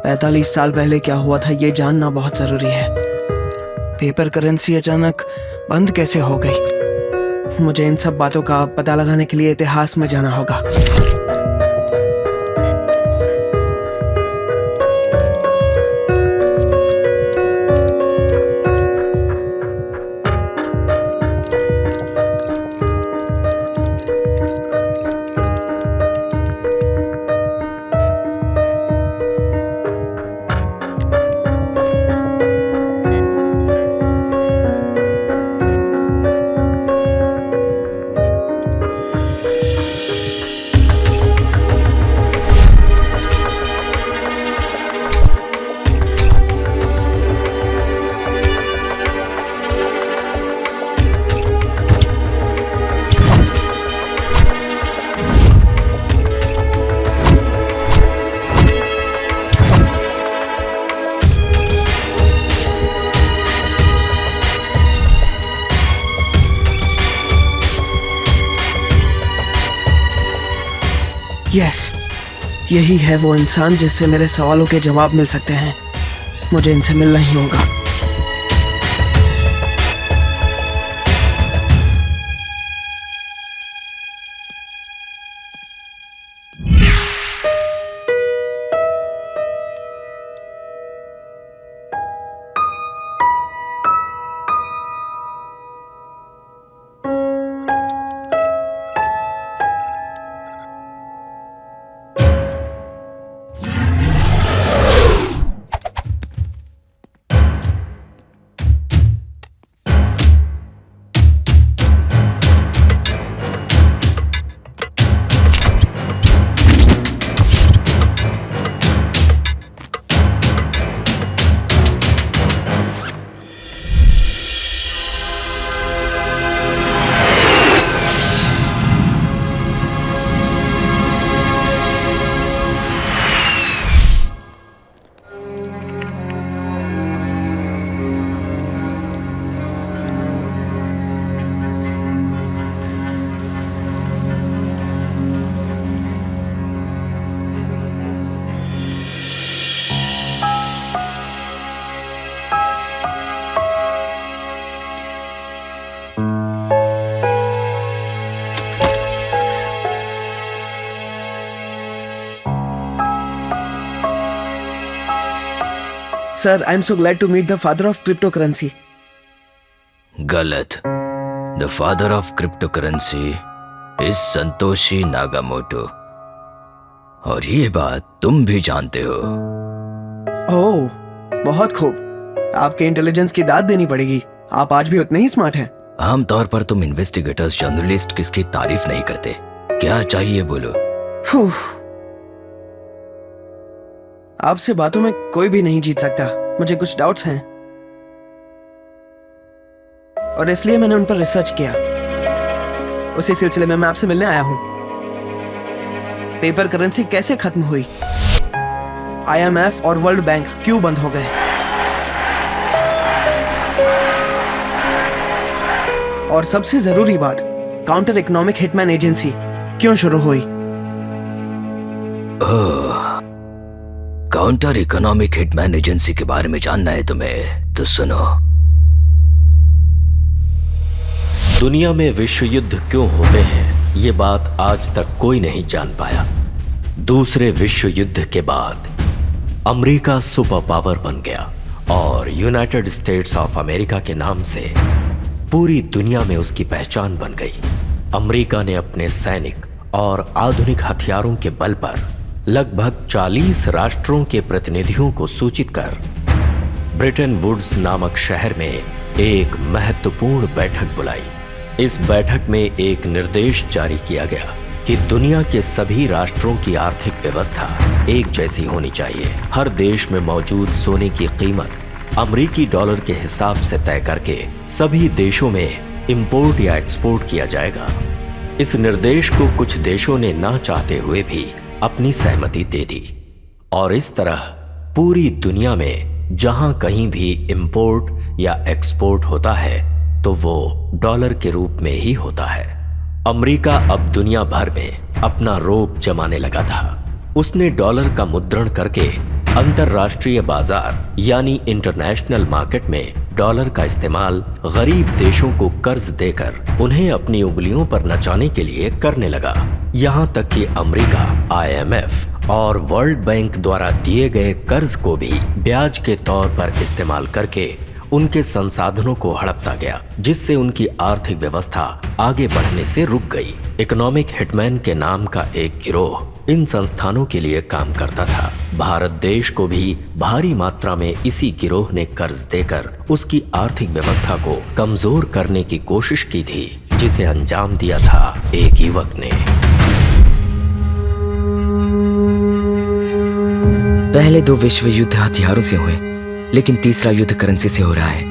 45 साल पहले क्या हुआ था ये जानना बहुत जरूरी है। पेपर करेंसी अचानक बंद कैसे हो गई? मुझे इन सब बातों का पता लगाने के लिए इतिहास में जाना होगा। यस, यही है वो इंसान जिससे मेरे सवालों के जवाब मिल सकते हैं। मुझे इनसे मिलना ही होगा। Sir, I'm so glad to meet the father of cryptocurrency. गलत। The father of cryptocurrency is Satoshi Nakamoto, और ये बात तुम भी जानते हो। ओह, बहुत खूब। आपके इंटेलिजेंस की दाद देनी पड़ेगी। आप आज भी उतने ही स्मार्ट हैं। आमतौर पर तुम इन्वेस्टिगेटर्स जर्नलिस्ट किसकी तारीफ नहीं करते। क्या चाहिए बोलो। आपसे बातों में कोई भी नहीं जीत सकता। मुझे कुछ डाउट्स हैं और इसलिए मैंने उन पर रिसर्च किया। उसी सिलसिले में मैं आपसे मिलने आया हूं। पेपर करेंसी कैसे खत्म हुई? IMF और वर्ल्ड बैंक क्यों बंद हो गए? और सबसे जरूरी बात, काउंटर इकोनॉमिक हिटमैन एजेंसी क्यों शुरू हुई? काउंटर इकोनॉमिक हिटमैन एजेंसी के बारे में जानना है तुम्हें, तो सुनो। दुनिया में विश्व युद्ध क्यों होते हैं, ये बात आज तक कोई नहीं जान पाया। दूसरे विश्व युद्ध के बाद अमेरिका सुपर पावर बन गया और यूनाइटेड स्टेट्स ऑफ अमेरिका के नाम से पूरी दुनिया में उसकी पहचान बन गई। अमेरिका ने अपने सैनिक और आधुनिक हथियारों के बल पर लगभग 40 राष्ट्रों के प्रतिनिधियों को सूचित कर ब्रिटेन वुड्स नामक शहर में एक महत्वपूर्ण बैठक बुलाई। इस बैठक में एक निर्देश जारी किया गया कि दुनिया के सभी राष्ट्रों की आर्थिक व्यवस्था एक जैसी होनी चाहिए। हर देश में मौजूद सोने की कीमत अमेरिकी डॉलर के हिसाब से तय करके सभी देशों में इंपोर्ट या एक्सपोर्ट किया जाएगा। इस निर्देश को कुछ देशों ने ना चाहते हुए भी अपनी सहमति दे दी और इस तरह पूरी दुनिया में जहां कहीं भी इंपोर्ट या एक्सपोर्ट होता है तो वो डॉलर के रूप में ही होता है। अमेरिका अब दुनिया भर में अपना रोब जमाने लगा था। उसने डॉलर का मुद्रण करके अंतरराष्ट्रीय बाजार यानी इंटरनेशनल मार्केट में डॉलर का इस्तेमाल गरीब देशों को कर्ज देकर उन्हें अपनी उंगलियों पर नचाने के लिए करने लगा। यहाँ तक कि अमेरिका IMF और वर्ल्ड बैंक द्वारा दिए गए कर्ज को भी ब्याज के तौर पर इस्तेमाल करके उनके संसाधनों को हड़पता गया, जिससे उनकी आर्थिक व्यवस्था आगे बढ़ने से रुक गई। इकोनॉमिक हिटमैन के नाम का एक गिरोह इन संस्थानों के लिए काम करता था। भारत देश को भी भारी मात्रा में इसी गिरोह ने कर्ज देकर उसकी आर्थिक व्यवस्था को कमजोर करने की कोशिश की थी, जिसे अंजाम दिया था एक युवक ने। पहले 2 विश्व युद्ध हथियारों से हुए, लेकिन तीसरा युद्ध करेंसी से हो रहा है।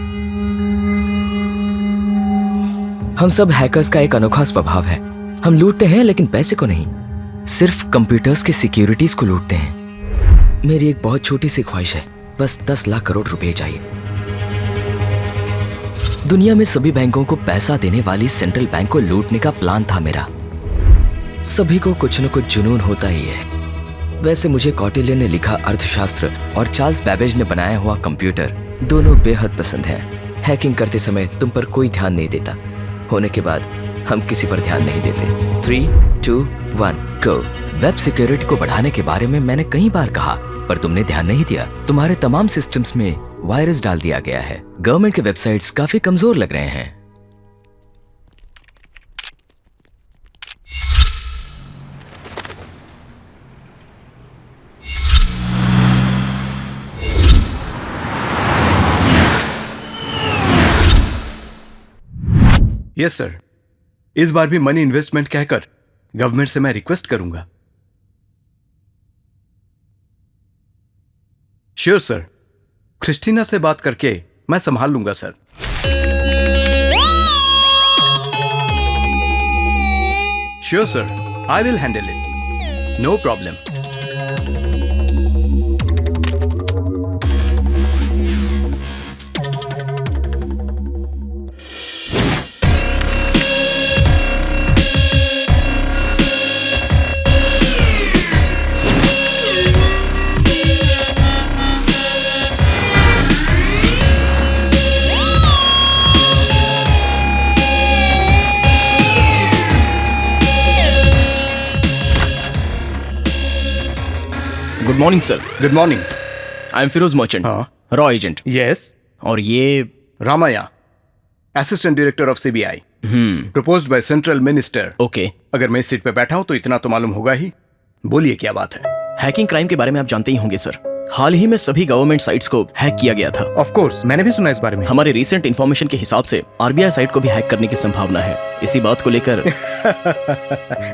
हम सब हैकर्स का एक अनोखा स्वभाव है। हम लूटते हैं लेकिन पैसे को नहीं, सिर्फ कंप्यूटर्स के सिक्योरिटीज को लूटते हैं। मेरी एक बहुत छोटी सी ख्वाहिश है, बस 10 लाख करोड़ रुपए चाहिए। दुनिया में सभी बैंकों को पैसा देने वाली सेंट्रल बैंक को लूटने का प्लान था मेरा। सभी को कुछ न कुछ जुनून होता ही है। वैसे मुझे कौटिल्य ने लिखा अर्थशास्त्र और चार्ल्स बैबेज ने बनाया हुआ कंप्यूटर दोनों बेहद पसंद हैं। हैकिंग करते समय तुम पर कोई ध्यान नहीं देता, होने के बाद हम किसी पर ध्यान नहीं देते। 3, 2, 1 गो। वेब सिक्योरिटी को बढ़ाने के बारे में मैंने कई बार कहा, पर तुमने ध्यान नहीं दिया। तुम्हारे तमाम सिस्टम्स में वायरस डाल दिया गया है। गवर्नमेंट के वेबसाइट्स काफी कमजोर लग रहे हैं। यस सर, इस बार भी मनी इन्वेस्टमेंट कहकर गवर्नमेंट से मैं रिक्वेस्ट करूंगा। श्योर सर, क्रिस्टीना से बात करके मैं संभाल लूंगा sir. Sure sir, I will handle it, no problem. Good morning sir. Good morning. I am Firoz Merchant, हाँ। रॉ एजेंट। यस। और ये Ramaya, assistant director of CBI, proposed by central minister. Okay. अगर मैं इस सीट पे बैठा हूं तो इतना तो मालूम होगा ही। बोलिए क्या बात है? हैकिंग क्राइम के बारे में आप जानते ही होंगे सर। हाल ही में सभी गवर्नमेंट साइट्स को हैक किया गया था। ऑफ कोर्स, मैंने भी सुना इस बारे में। हमारे रिसेंट इन्फॉर्मेशन के हिसाब से आरबीआई साइट को भी हैक करने की संभावना है। इसी बात को लेकर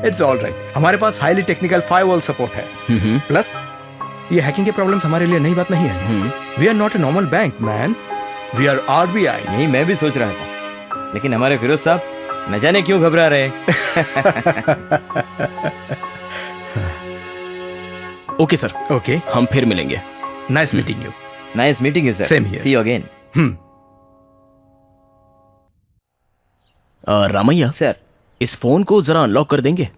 इट्स ऑल राइट, हमारे पास हाईली टेक्निकल फायरवॉल सपोर्ट है। प्लस ये हैकिंग के प्रॉब्लम्स हमारे लिए नई बात नहीं है। We are not a normal bank man, we are RBI. यही मैं भी सोच रहा था, लेकिन हमारे फिरोज साहब न जाने क्यों घबरा रहे। ओके सर, ओके, हम फिर मिलेंगे। Nice meeting you. Nice meeting you sir. Same here. See you again. Ramaiah sir, इस फोन को जरा अनलॉक कर देंगे?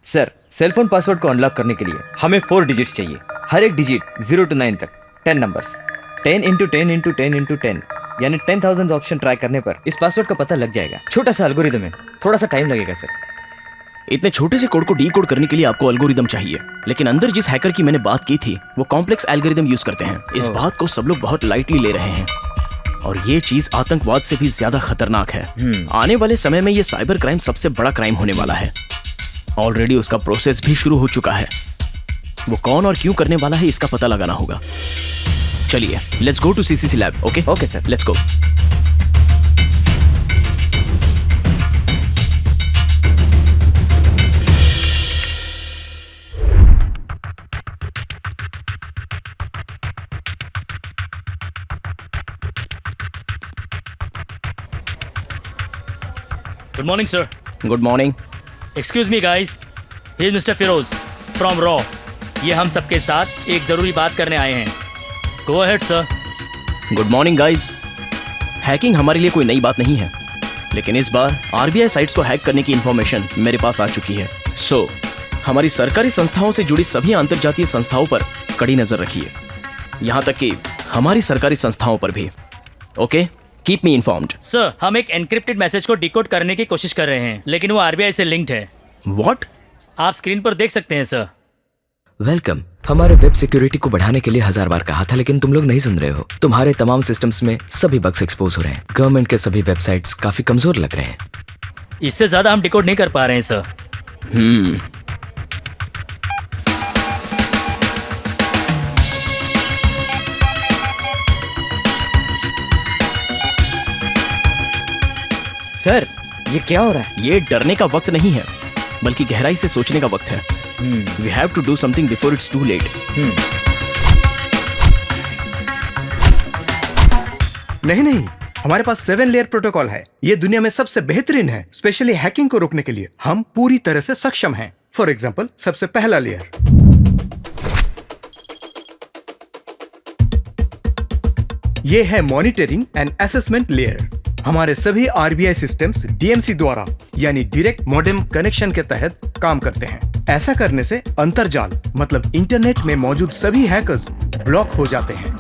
सर सेलफोन पासवर्ड को अनलॉक करने के लिए हमें 4 डिजिट्स चाहिए। हर एक डिजिट 0 to 9 तक 10 नंबर्स। 10 into 10 into 10 into 10 यानी 10,000 ऑप्शन ट्राई करने पर इस पासवर्ड का पता लग जाएगा। छोटा सा एल्गोरिदम है, थोड़ा सा टाइम लगेगा सर। इतने छोटे से कोड को डी कोड करने के लिए आपको एल्गोरिदम चाहिए, लेकिन अंदर जिस हैकर की मैंने बात की थी वो कॉम्प्लेक्स एल्गोरिदम यूज करते हैं। इस बात को सब लोग बहुत लाइटली ले रहे हैं और ये चीज आतंकवाद से भी ज्यादा खतरनाक है। आने वाले समय में ये साइबर क्राइम सबसे बड़ा क्राइम होने वाला है। ऑलरेडी उसका प्रोसेस भी शुरू हो चुका है। वो कौन और क्यों करने वाला है इसका पता लगाना होगा। चलिए, let's go to CCC lab. Okay okay sir, let's go. Good morning, sir. Good morning. Excuse me, guys. He is Mr. Firoz from Raw. ये हम सबके साथ एक ज़रूरी बात करने आए हैं. Go ahead, sir. Good morning guys. Hacking हमारे लिए कोई नई बात नहीं है, लेकिन इस बार आरबीआई साइट्स को हैक करने की इंफॉर्मेशन मेरे पास आ चुकी है। सो हमारी सरकारी संस्थाओं से जुड़ी सभी अंतर्जातीय संस्थाओं पर कड़ी नजर रखिए, यहाँ तक कि हमारी सरकारी संस्थाओं पर भी। Okay, keep me informed. Sir, हम एक एनक्रिप्टेड मैसेज को डिकोड करने की कोशिश कर रहे हैं, लेकिन वो आरबीआई से लिंक्ड है। व्हाट? आप स्क्रीन पर देख सकते हैं सर। वेलकम। हमारे वेब सिक्योरिटी को बढ़ाने के लिए 1000 बार कहा था, लेकिन तुम लोग नहीं सुन रहे हो। तुम्हारे तमाम सिस्टम्स में सभी बग्स एक्सपोज हो रहे हैं। गवर्नमेंट के सभी वेबसाइट्स काफी कमजोर लग रहे हैं। इससे ज़्यादा हम डिकोड नहीं कर पा रहे हैं सर। सर ये क्या हो रहा है? ये डरने का वक्त नहीं है, बल्कि गहराई से सोचने का वक्त है। We have to do something before it's too late. नहीं, हमारे पास 7 लेयर प्रोटोकॉल है। ये दुनिया में सबसे बेहतरीन है, स्पेशली हैकिंग को रोकने के लिए हम पूरी तरह से सक्षम हैं। फॉर एग्जाम्पल, सबसे पहला लेयर, ये है मॉनिटरिंग एंड असेसमेंट लेयर। हमारे सभी आरबीआई सिस्टम्स डीएमसी द्वारा यानी डायरेक्ट मॉडेम कनेक्शन के तहत काम करते हैं। ऐसा करने से अंतरजाल मतलब इंटरनेट में मौजूद सभी हैकर्स ब्लॉक हो जाते हैं।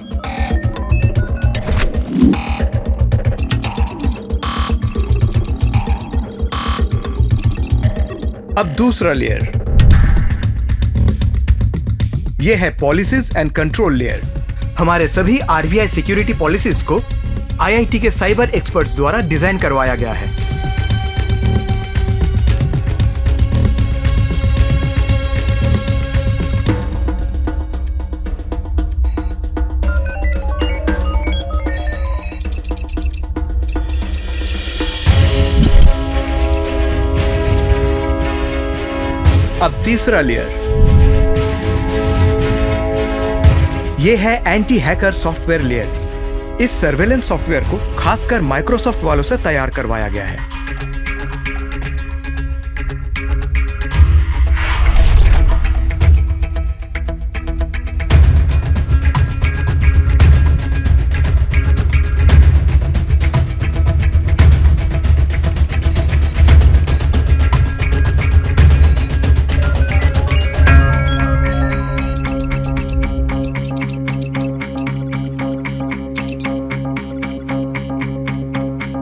अब दूसरा लेयर, यह है पॉलिसीज एंड कंट्रोल लेयर। हमारे सभी आरबीआई सिक्योरिटी पॉलिसीज को आईआईटी के साइबर एक्सपर्ट्स द्वारा डिजाइन करवाया गया है। अब तीसरा लेयर, यह है एंटी हैकर सॉफ्टवेयर लेयर। इस सर्वेलेंस सॉफ्टवेयर को खासकर माइक्रोसॉफ्ट वालों से तैयार करवाया गया है।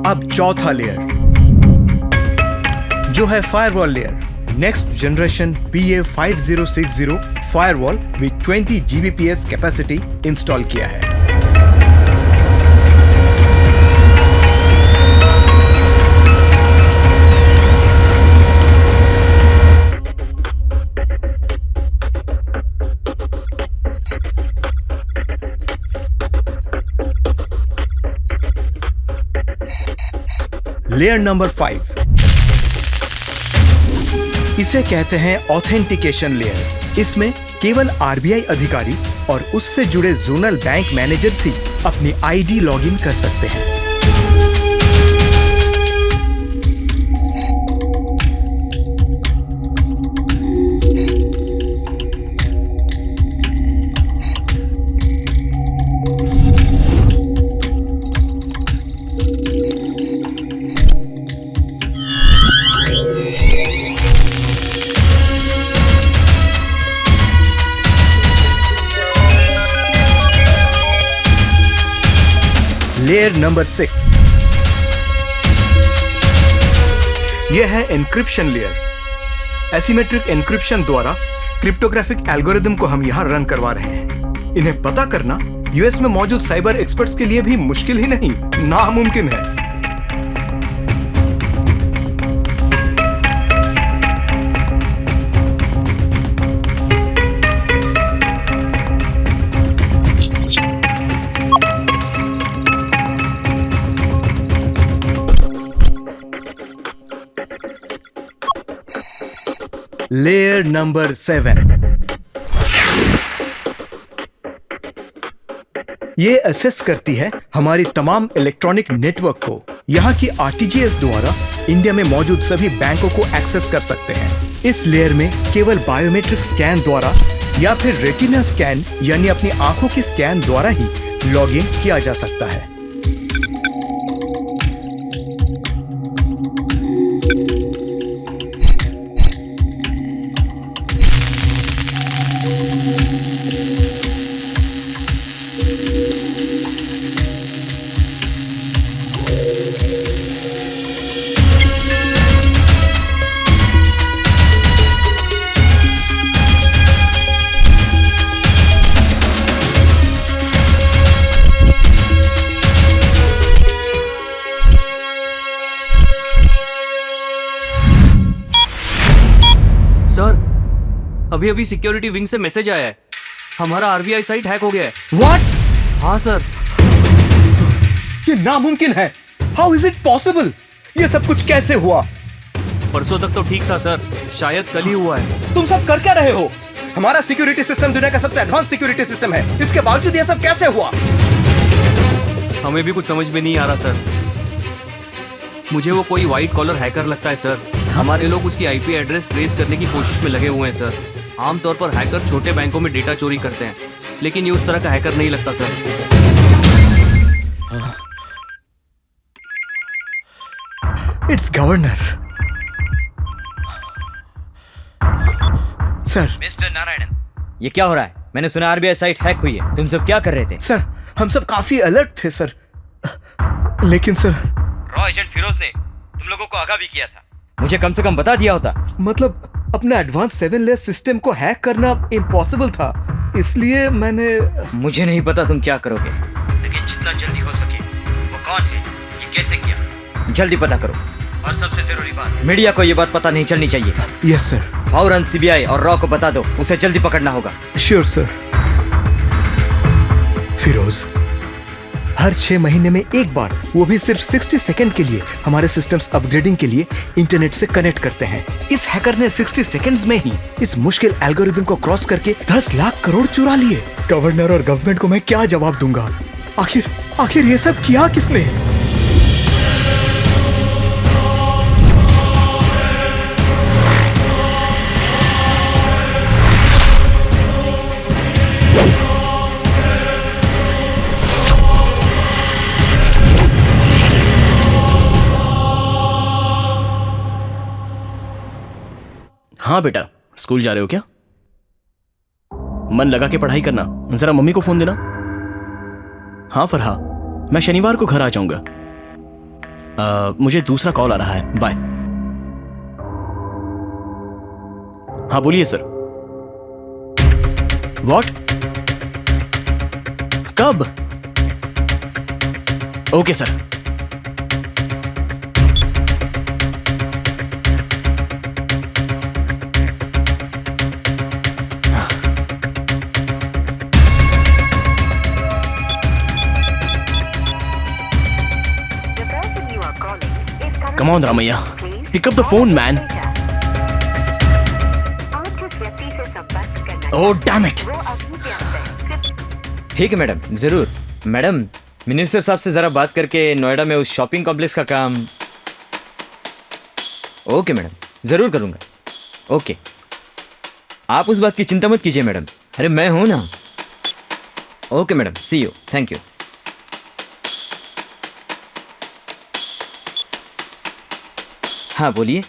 अब चौथा लेयर जो है firewall layer. next generation PA5060 firewall with 20 Gbps capacity install किया है। लेयर नंबर 5, इसे कहते हैं ऑथेंटिकेशन लेयर। इसमें केवल आरबीआई अधिकारी और उससे जुड़े जोनल बैंक मैनेजर्स ही अपनी आईडी लॉगिन कर सकते हैं। लेयर नंबर 6, यह है एन्क्रिप्शन लेयर। एसिमेट्रिक एन्क्रिप्शन द्वारा क्रिप्टोग्राफिक एल्गोरिदम को हम यहां रन करवा रहे हैं। इन्हें पता करना यूएस में मौजूद साइबर एक्सपर्ट्स के लिए भी मुश्किल ही नहीं, नामुमकिन है। लेयर नंबर 7, ये असेस करती है हमारी तमाम इलेक्ट्रॉनिक नेटवर्क को। यहाँ की आरटीजीएस द्वारा इंडिया में मौजूद सभी बैंकों को एक्सेस कर सकते हैं। इस लेयर में केवल बायोमेट्रिक स्कैन द्वारा या फिर रेटिना स्कैन यानी अपनी आंखों की स्कैन द्वारा ही लॉगिन किया जा सकता है। अभी अभी सिक्योरिटी विंग से मैसेज आया है, हमारा आरबीआई साइट हैक हो गया है। What? हाँ सर। ये नामुमकिन है। How is it possible? ये सब कुछ कैसे हुआ? परसों तक तो ठीक था सर, शायद कल ही हुआ है। तुम सब कर क्या रहे हो? हमारा सिक्योरिटी सिस्टम दुनिया का सबसे एडवांस सिक्योरिटी सिस्टम है, इसके बावजूद ये सब कैसे हुआ? हमें भी कुछ समझ में नहीं आ रहा सर। मुझे वो कोई व्हाइट कॉलर हैकर लगता है सर। हमारे लोग उसकी आईपी एड्रेस ट्रेस करने की कोशिश में लगे हुए हैं सर। आमतौर पर हैकर छोटे बैंकों में डेटा चोरी करते हैं, लेकिन ये उस तरह का हैकर नहीं लगता sir. It's governor. Sir. Mister Narayanan, ये क्या हो रहा है? मैंने सुना आरबीआई साइट हैक हुई है। तुम सब क्या कर रहे थे? सर, हम सब काफी अलर्ट थे सर, लेकिन सर रॉ एजेंट फिरोज ने तुम लोगों को आगाह भी किया था। मुझे कम से कम बता दिया होता। मतलब अपना एडवांस 7 लेयर सिस्टम को हैक करना इम्पॉसिबल था, इसलिए मैंने। मुझे नहीं पता तुम क्या करोगे, लेकिन जितना जल्दी हो सके। वो कौन है, ये कैसे किया, जल्दी पता करो। और सबसे जरूरी बात, मीडिया को ये बात पता नहीं चलनी चाहिए। Yes sir. फौरन सीबीआई और रॉ को बता दो, उसे जल्दी पकड़ना होगा। Sure sir. फिरोज, हर 6 महीने में एक बार, वो भी सिर्फ 60 सेकंड के लिए हमारे सिस्टम्स अपग्रेडिंग के लिए इंटरनेट से कनेक्ट करते हैं। इस हैकर ने 60 सेकंड्स में ही इस मुश्किल एल्गोरिदम को क्रॉस करके 10 लाख करोड़ चुरा लिए। गवर्नर और गवर्नमेंट को मैं क्या जवाब दूंगा? आखिर ये सब किया किसने? हाँ बेटा, स्कूल जा रहे हो क्या? मन लगा के पढ़ाई करना। जरा मम्मी को फोन देना। हाँ फरहा, मैं शनिवार को घर आ जाऊंगा। मुझे दूसरा कॉल आ रहा है। बाय। हाँ बोलिए सर। व्हाट? कब? Okay sir. Come on, Ramaiya. Pick up the phone, man. Oh, damn it. ठीक है मैडम, जरूर। मैडम, मिनिस्टर साहब से जरा बात करके नोएडा में उस शॉपिंग कॉम्प्लेक्स का काम। ओके मैडम, जरूर करूंगा। ओके, आप उस बात की चिंता मत कीजिए मैडम। अरे मैं हूं ना। Okay madam, see you, thank you. हाँ बोलिए।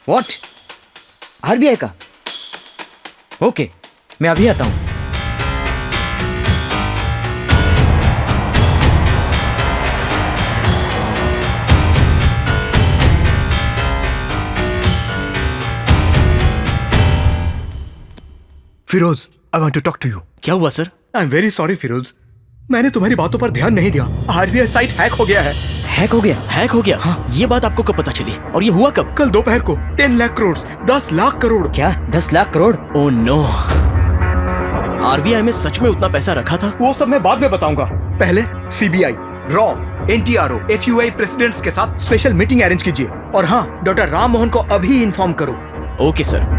व्हाट? आरबीआई का? ओके, मैं अभी आता हूं। Firoz, I want to talk to you. क्या हुआ sir? I am very sorry Firoz, मैंने तुम्हारी बातों पर ध्यान नहीं दिया। आरबीआई साइट हैक हो गया है। हैक हो गया? हैक हो गया? हाँ। ये बात आपको कब पता चली? और ये हुआ कब? कल दोपहर को 10 लाख करोड़, 10 लाख करोड़। क्या 10 lakh crore? Oh no, RBI में सच में उतना पैसा रखा था? वो सब मैं बाद में बताऊंगा। पहले सीबीआई, रॉ, एनटीआरओ, एफयूआई प्रेसिडेंट्स के साथ स्पेशल मीटिंग अरेंज कीजिए। और हाँ, डॉक्टर राम मोहन को अभी इन्फॉर्म करो। Okay sir.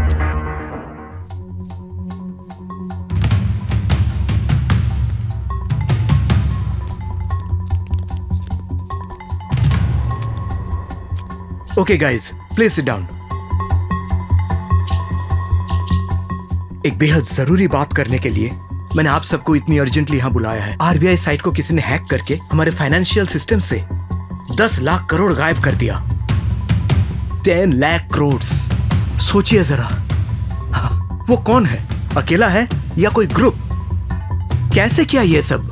Okay guys, please sit down. एक बेहद जरूरी बात करने के लिए मैंने आप सबको इतनी अर्जेंटली यहां बुलाया है। आरबीआई साइट को किसी ने हैक करके हमारे फाइनेंशियल सिस्टम से 10 लाख करोड़ गायब कर दिया। 10 लाख करोड़। सोचिए जरा, वो कौन है? अकेला है या कोई ग्रुप? कैसे किया ये सब?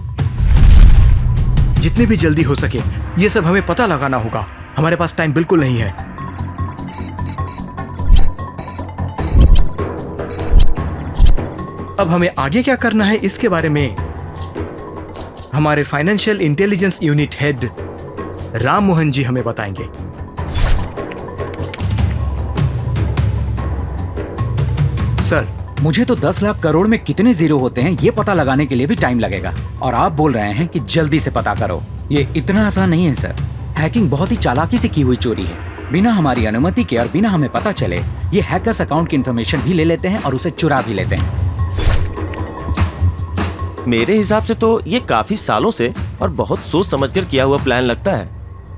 जितनी भी जल्दी हो सके ये सब हमें पता लगाना होगा। हमारे पास टाइम बिल्कुल नहीं है। अब हमें आगे क्या करना है इसके बारे में हमारे financial intelligence unit head Ram Mohan ji हमें बताएंगे। सर, मुझे तो 10 लाख करोड़ में कितने जीरो होते हैं ये पता लगाने के लिए भी टाइम लगेगा, और आप बोल रहे हैं कि जल्दी से पता करो। ये इतना आसान नहीं है सर। हैकिंग बहुत ही चालाकी से की हुई चोरी है। बिना हमारी अनुमति के और बिना हमें पता चले ये हैकर्स अकाउंट की इंफॉर्मेशन भी ले लेते हैं और उसे चुरा भी लेते हैं। मेरे हिसाब से तो ये काफी सालों से और बहुत सोच समझकर किया हुआ प्लान लगता है,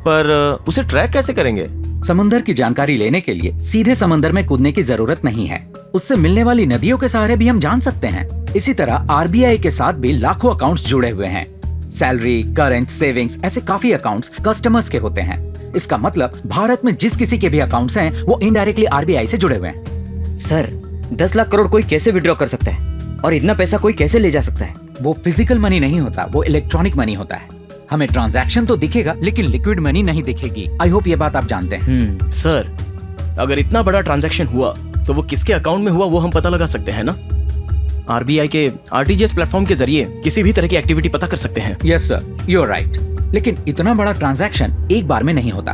पर उसे ट्रैक कैसे करेंगे? समंदर की जानकारी लेने के लिए सीधे समंदर में कूदने की जरूरत नहीं है। उससे मिलने वाली नदियों के सहारे भी हम जान सकते हैं। इसी तरह आरबीआई के साथ भी लाखों अकाउंट्स जुड़े हुए हैं। सैलरी, करंट, सेविंग्स, ऐसे काफी अकाउंट्स कस्टमर्स के होते हैं। इसका मतलब भारत में जिस किसी के भी अकाउंट्स हैं वो इनडायरेक्टली आरबीआई से जुड़े हुए हैं। सर, 10 लाख करोड़ कोई कैसे विड्रॉ कर सकता है? और इतना पैसा कोई कैसे ले जा सकता है? वो फिजिकल मनी नहीं होता, वो इलेक्ट्रॉनिक मनी होता है। हमें ट्रांजैक्शन तो दिखेगा लेकिन लिक्विड मनी नहीं दिखेगी। आई होप ये बात आप जानते हैं। सर, अगर इतना बड़ा ट्रांजैक्शन हुआ तो वो किसके अकाउंट में हुआ वो हम पता लगा सकते हैं ना? आरबीआई के आरटीजीएस प्लेटफॉर्म के जरिए किसी भी तरह की एक्टिविटी पता कर सकते हैं। Yes sir, you are right. लेकिन इतना बड़ा ट्रांजैक्शन एक बार में नहीं होता।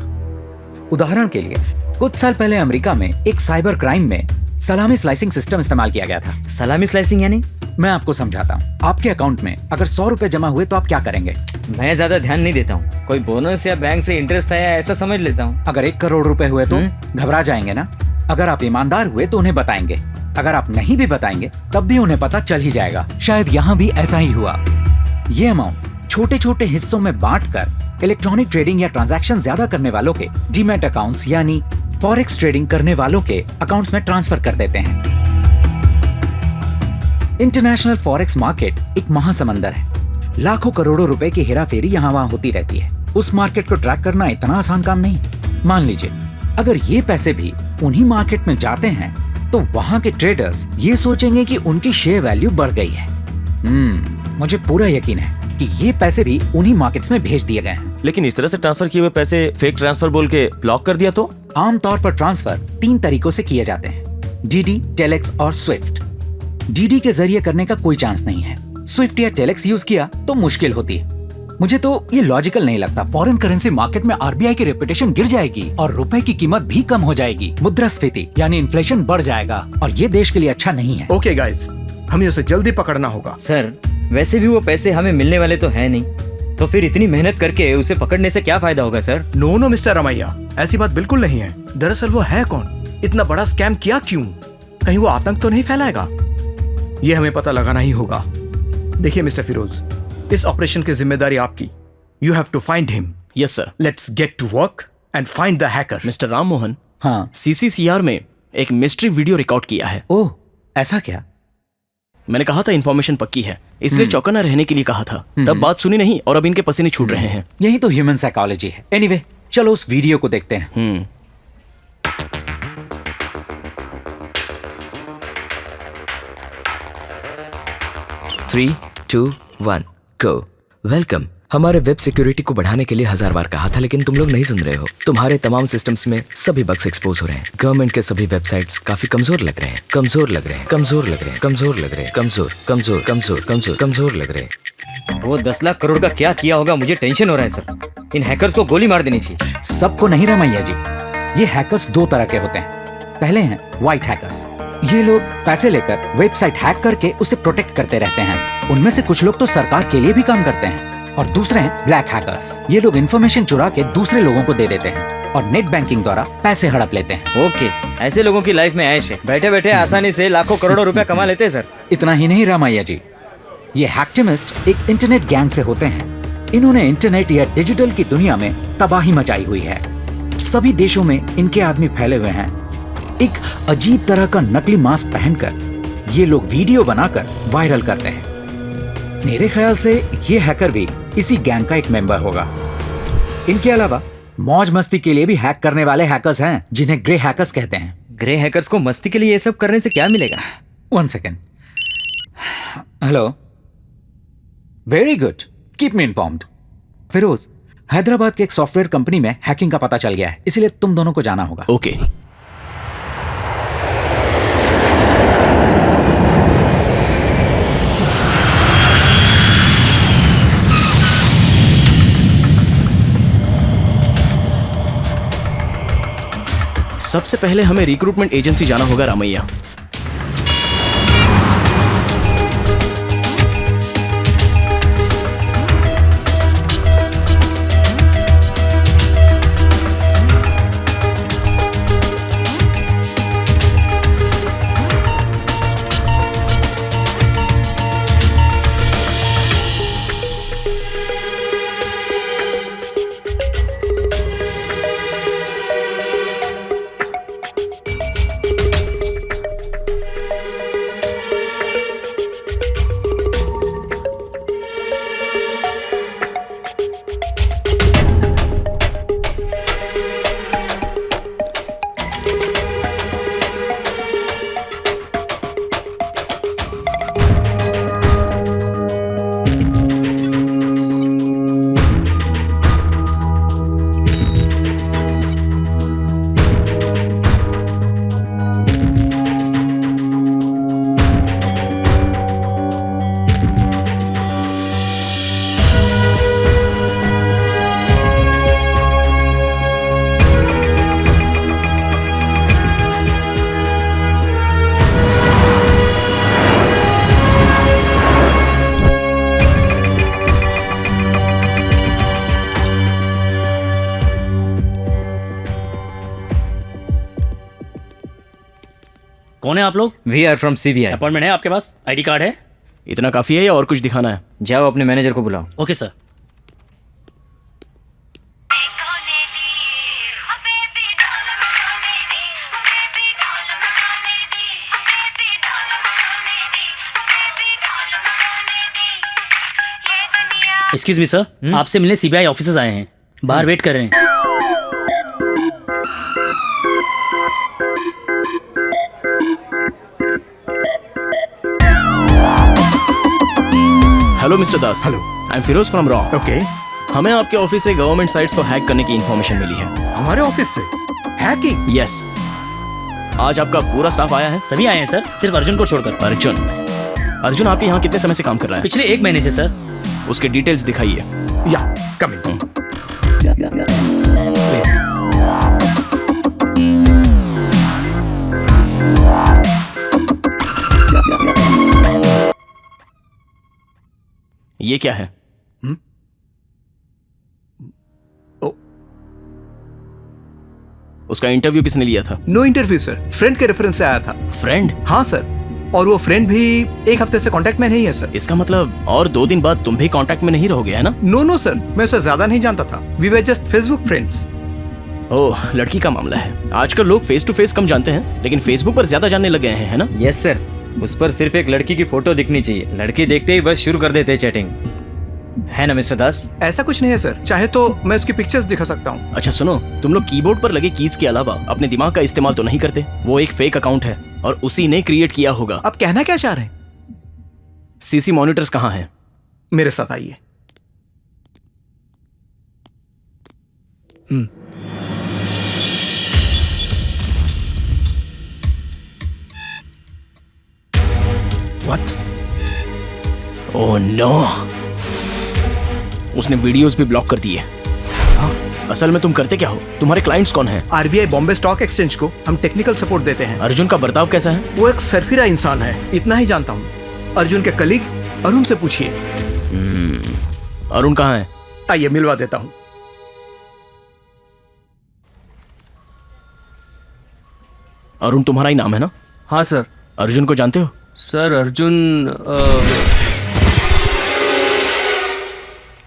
उदाहरण के लिए कुछ साल पहले अमेरिका में एक साइबर क्राइम में सलामी स्लाइसिंग सिस्टम इस्तेमाल किया गया था। सलामी स्लाइसिंग यानी? मैं आपको समझाता हूँ। आपके अकाउंट में अगर 100 रुपए जमा हुए तो आप क्या करेंगे? मैं ज्यादा ध्यान नहीं देता हूँ। कोई बोनस या बैंक से इंटरेस्ट आया ऐसा समझ लेता हूँ। अगर 1 करोड़ रुपए हुए तो घबरा जाएंगे ना? अगर आप ईमानदार हुए तो उन्हें बताएंगे। अगर आप नहीं भी बताएंगे तब भी उन्हें पता चल ही जाएगा। शायद यहाँ भी ऐसा ही हुआ। ये अमाउंट छोटे छोटे हिस्सों में बांटकर इलेक्ट्रॉनिक ट्रेडिंग या ट्रांजैक्शन ज्यादा करने वालों के डीमैट अकाउंट्स यानी फॉरेक्स ट्रेडिंग करने वालों के अकाउंट्स में ट्रांसफर कर देते हैं। इंटरनेशनल फॉरेक्स मार्केट एक महासमंदर है। लाखों करोड़ों रुपए की हेराफेरी यहाँ वहाँ होती रहती है। उस मार्केट को ट्रैक करना इतना आसान काम नहीं। मान लीजिए अगर ये पैसे भी उन्हीं मार्केट में जाते हैं तो वहां के ट्रेडर्स ये सोचेंगे कि उनकी शेयर वैल्यू बढ़ गई है। मुझे पूरा यकीन है कि ये पैसे भी उन्हीं मार्केट्स में भेज दिए गए हैं। लेकिन इस तरह से ट्रांसफर किए हुए पैसे फेक ट्रांसफर बोल के ब्लॉक कर दिया तो? आमतौर पर ट्रांसफर 3 तरीकों से किए जाते हैं। डीडी, टेलेक्स और स्विफ्ट। डीडी के जरिए करने का कोई चांस नहीं है। स्विफ्ट या टेलेक्स यूज किया तो मुश्किल होती है। मुझे तो ये लॉजिकल नहीं लगता। फॉरेन करेंसी मार्केट में आरबीआई की रेपुटेशन गिर जाएगी और रुपए की कीमत भी कम हो जाएगी। मुद्रास्फीति यानी इन्फ्लेशन बढ़ जाएगा और ये देश के लिए अच्छा नहीं है। ओके गाइस, हमें उसे जल्दी पकड़ना होगा। सर, वैसे भी वो पैसे हमें मिलने वाले तो है नहीं, तो फिर इतनी मेहनत करके उसे पकड़ने से क्या फायदा होगा सर? नो मिस्टर रामैया, ऐसी बात बिल्कुल नहीं है। दरअसल वो है कौन, इतना बड़ा स्कैम किया क्यों? कहीं वो आतंक तो नहीं फैलाएगा? ये हमें पता लगाना ही होगा। देखिए मिस्टर फिरोज, इस ऑपरेशन की जिम्मेदारी आपकी। You have to find him. Yes sir. Let's get to work and find the hacker. Mister Ram Mohan, हाँ, सीसीसीआर में एक मिस्ट्री वीडियो रिकॉर्ड किया है। ओह, ऐसा क्या? मैंने कहा था इन्फॉर्मेशन पक्की है, इसलिए चौकन्ना रहने के लिए कहा था। तब बात सुनी नहीं और अब इनके पसीने छूट रहे हैं। यही तो ह्यूमन साइकोलॉजी है। एनीवे, चलो उस वीडियो को देखते हैं। 3, 2, 1, go। वेलकम। हमारे वेब सिक्योरिटी को बढ़ाने के लिए 1000 बार कहा था, लेकिन तुम लोग नहीं सुन रहे हो। तुम्हारे तमाम सिस्टम्स में सभी बग्स एक्सपोज हो रहे हैं। गवर्नमेंट के सभी वेबसाइट्स काफी कमजोर लग रहे हैं। कमजोर लग रहे हैं। कमजोर लग रहे हैं। कमजोर लग रहे हैं। कमजोर कमजोर कमजोर कमजोर कमजोर लग रहे हैं। वो 10 लाख करोड़ का क्या किया होगा, मुझे टेंशन हो रहा है सर। इन हैकर्स को गोली मार देनी चाहिए। सबको नहीं रमैया जी। ये हैकर्स दो तरह के होते हैं। पहले हैं व्हाइट हैकर्स। ये लोग पैसे लेकर वेबसाइट हैक करके उसे प्रोटेक्ट करते रहते हैं। उनमें से कुछ लोग तो सरकार के लिए भी काम करते हैं। और दूसरे हैं ब्लैक हैकर्स। ये लोग इन्फॉर्मेशन चुरा के दूसरे लोगों को दे देते हैं और नेट बैंकिंग द्वारा पैसे हड़प लेते हैं। ओके, ऐसे लोगों की लाइफ में ऐश है। बैठे बैठे आसानी से लाखों करोड़ों रुपया कमा लेते हैं सर। इतना ही नहीं रामैया जी, ये हैक्टिमिस्ट एक इंटरनेट गैंग से होते हैं। इन्होंने इंटरनेट या डिजिटल की दुनिया में तबाही मचाई हुई है। सभी देशों में इनके आदमी फैले हुए हैं। एक अजीब तरह का नकली मास्क पहनकर ये लोग वीडियो बनाकर वायरल करते हैं। मेरे ख्याल से ये हैकर भी इसी गैंग का एक मेंबर होगा। इनके अलावा मौज मस्ती के लिए भी हैक करने वाले हैकर्स हैं, जिन्हें ग्रे हैकर्स कहते हैं। ग्रे हैकर्स को मस्ती के लिए ये सब करने से क्या मिलेगा? 1 second. Hello, very good, keep me informed. Firoz, Hyderabad के एक सॉफ्टवेयर कंपनी में हैकिंग का पता चल गया है, इसलिए तुम दोनों को जाना होगा। ओके। सबसे पहले हमें रिक्रूटमेंट एजेंसी जाना होगा रामैया। कौन है आप लोग? We are from CBI. Appointment है आपके पास? आईडी कार्ड है? इतना काफी है या और कुछ दिखाना है? जाओ अपने मैनेजर को बुलाओ। Okay sir. Excuse me sir, आपसे मिलने सीबीआई ऑफिसर्स आए हैं, बाहर वेट कर रहे हैं। Hello mister Das. Hello. I am Firoz from रॉ। ओके, हमें आपके ऑफिस से गवर्नमेंट साइट्स को हैक करने की इन्फॉर्मेशन मिली है। हमारे ऑफिस से हैकिंग? यस। आज आपका पूरा स्टाफ आया है? सभी आए हैं सर, सिर्फ अर्जुन को छोड़कर। अर्जुन आपके यहाँ कितने समय से काम कर रहा है? पिछले 1 महीने से सर। उसके डिटेल्स दिखाइए। या कमिंग। ये क्या है? उसका इंटरव्यू किसने लिया था? नो इंटरव्यू सर, फ्रेंड के रेफरेंस से आया था। फ्रेंड? हाँ सर, और वो फ्रेंड भी 1 हफ्ते से कांटेक्ट में नहीं है सर। इसका मतलब और 2 दिन बाद तुम भी कांटेक्ट में नहीं रहोगे, है ना? नो सर, मैं उसे ज्यादा नहीं जानता था। We were just Facebook friends. Oh, लड़की का मामला है। आजकल लोग फेस टू फेस कम जानते हैं, लेकिन फेसबुक पर ज्यादा जानने लग गए हैं, है ना? यस सर, उस पर सिर्फ एक लड़की की फोटो दिखनी चाहिए, लड़की देखते ही बस शुरू कर देते हैं चैटिंग, है ना मिस्टर दास? ऐसा कुछ नहीं है सर, चाहे तो मैं उसकी पिक्चर्स दिखा सकता हूँ। अच्छा सुनो, तुम लोग कीबोर्ड पर लगे कीज के अलावा अपने दिमाग का इस्तेमाल तो नहीं करते? वो एक फेक अकाउंट है और उसी ने क्रिएट किया होगा। आप कहना क्या चाह रहे हैं? सीसी मॉनिटर्स कहाँ हैं? मेरे साथ आइए। What? ओह नो, उसने वीडियोस भी ब्लॉक कर दिए। असल में तुम करते क्या हो? तुम्हारे क्लाइंट्स कौन हैं? आरबीआई बॉम्बे स्टॉक एक्सचेंज को हम टेक्निकल सपोर्ट देते हैं। अर्जुन का बर्ताव कैसा है? वो एक सरफिरा इंसान है, इतना ही जानता हूँ। अर्जुन के कलीग अरुण से पूछिए। अरुण कहाँ है? आइए मिलवा देता हूँ। अरुण तुम्हारा ही नाम है ना? हाँ सर। अर्जुन को जानते हो? Sir Arjun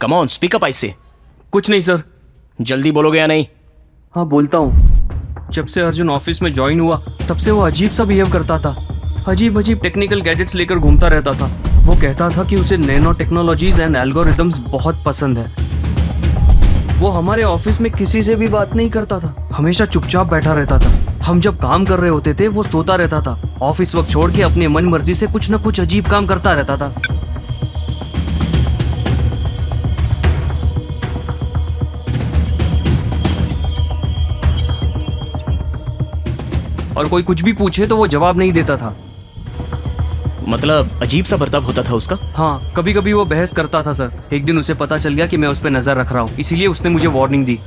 come on, speak up ऐसे। कुछ नहीं सर। जल्दी बोलोगे या नहीं? हाँ बोलता हूँ। जब से अर्जुन ऑफिस में ज्वाइन हुआ तब से वो अजीब सा बिहेव करता था। अजीब अजीब टेक्निकल गैजेट्स लेकर घूमता रहता था। वो कहता था कि उसे नैनो टेक्नोलॉजीज एंड एल्गोरिदम्स बहुत पसंद है। वो हमारे ऑफिस में किसी से भी बात नहीं करता था, हमेशा चुपचाप बैठा रहता था। हम जब काम कर रहे होते थे वो सोता रहता था। ऑफिस वक्त छोड़ के अपनी मन मर्जी से कुछ न कुछ अजीब काम करता रहता था। और कोई कुछ भी पूछे तो वो जवाब नहीं देता था। मतलब अजीब सा बर्ताव होता था उसका? हाँ, कभी कभी वो बहस करता था सर। एक दिन उसे पता चल गया कि मैं उस पर नजर रख रहा हूँ, इसीलिए उसने मुझे वार्निंग दी।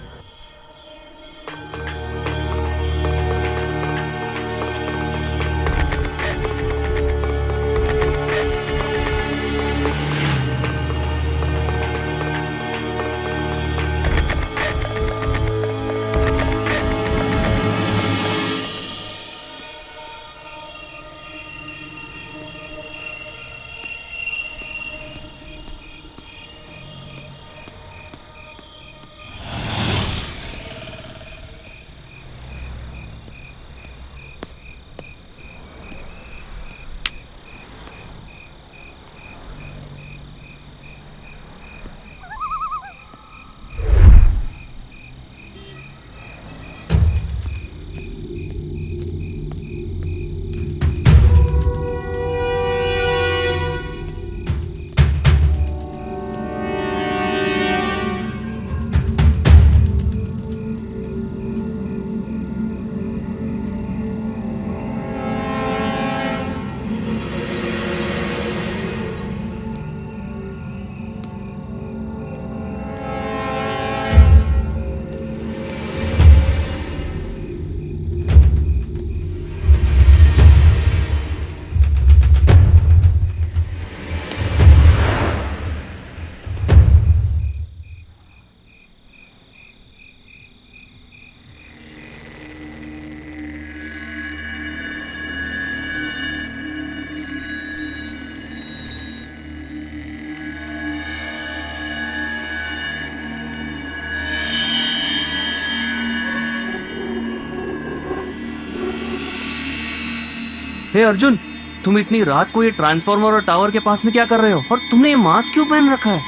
हे अर्जुन, तुम इतनी रात को ये ट्रांसफार्मर और टावर के पास में क्या कर रहे हो? और तुमने ये मास्क क्यों पहन रखा है?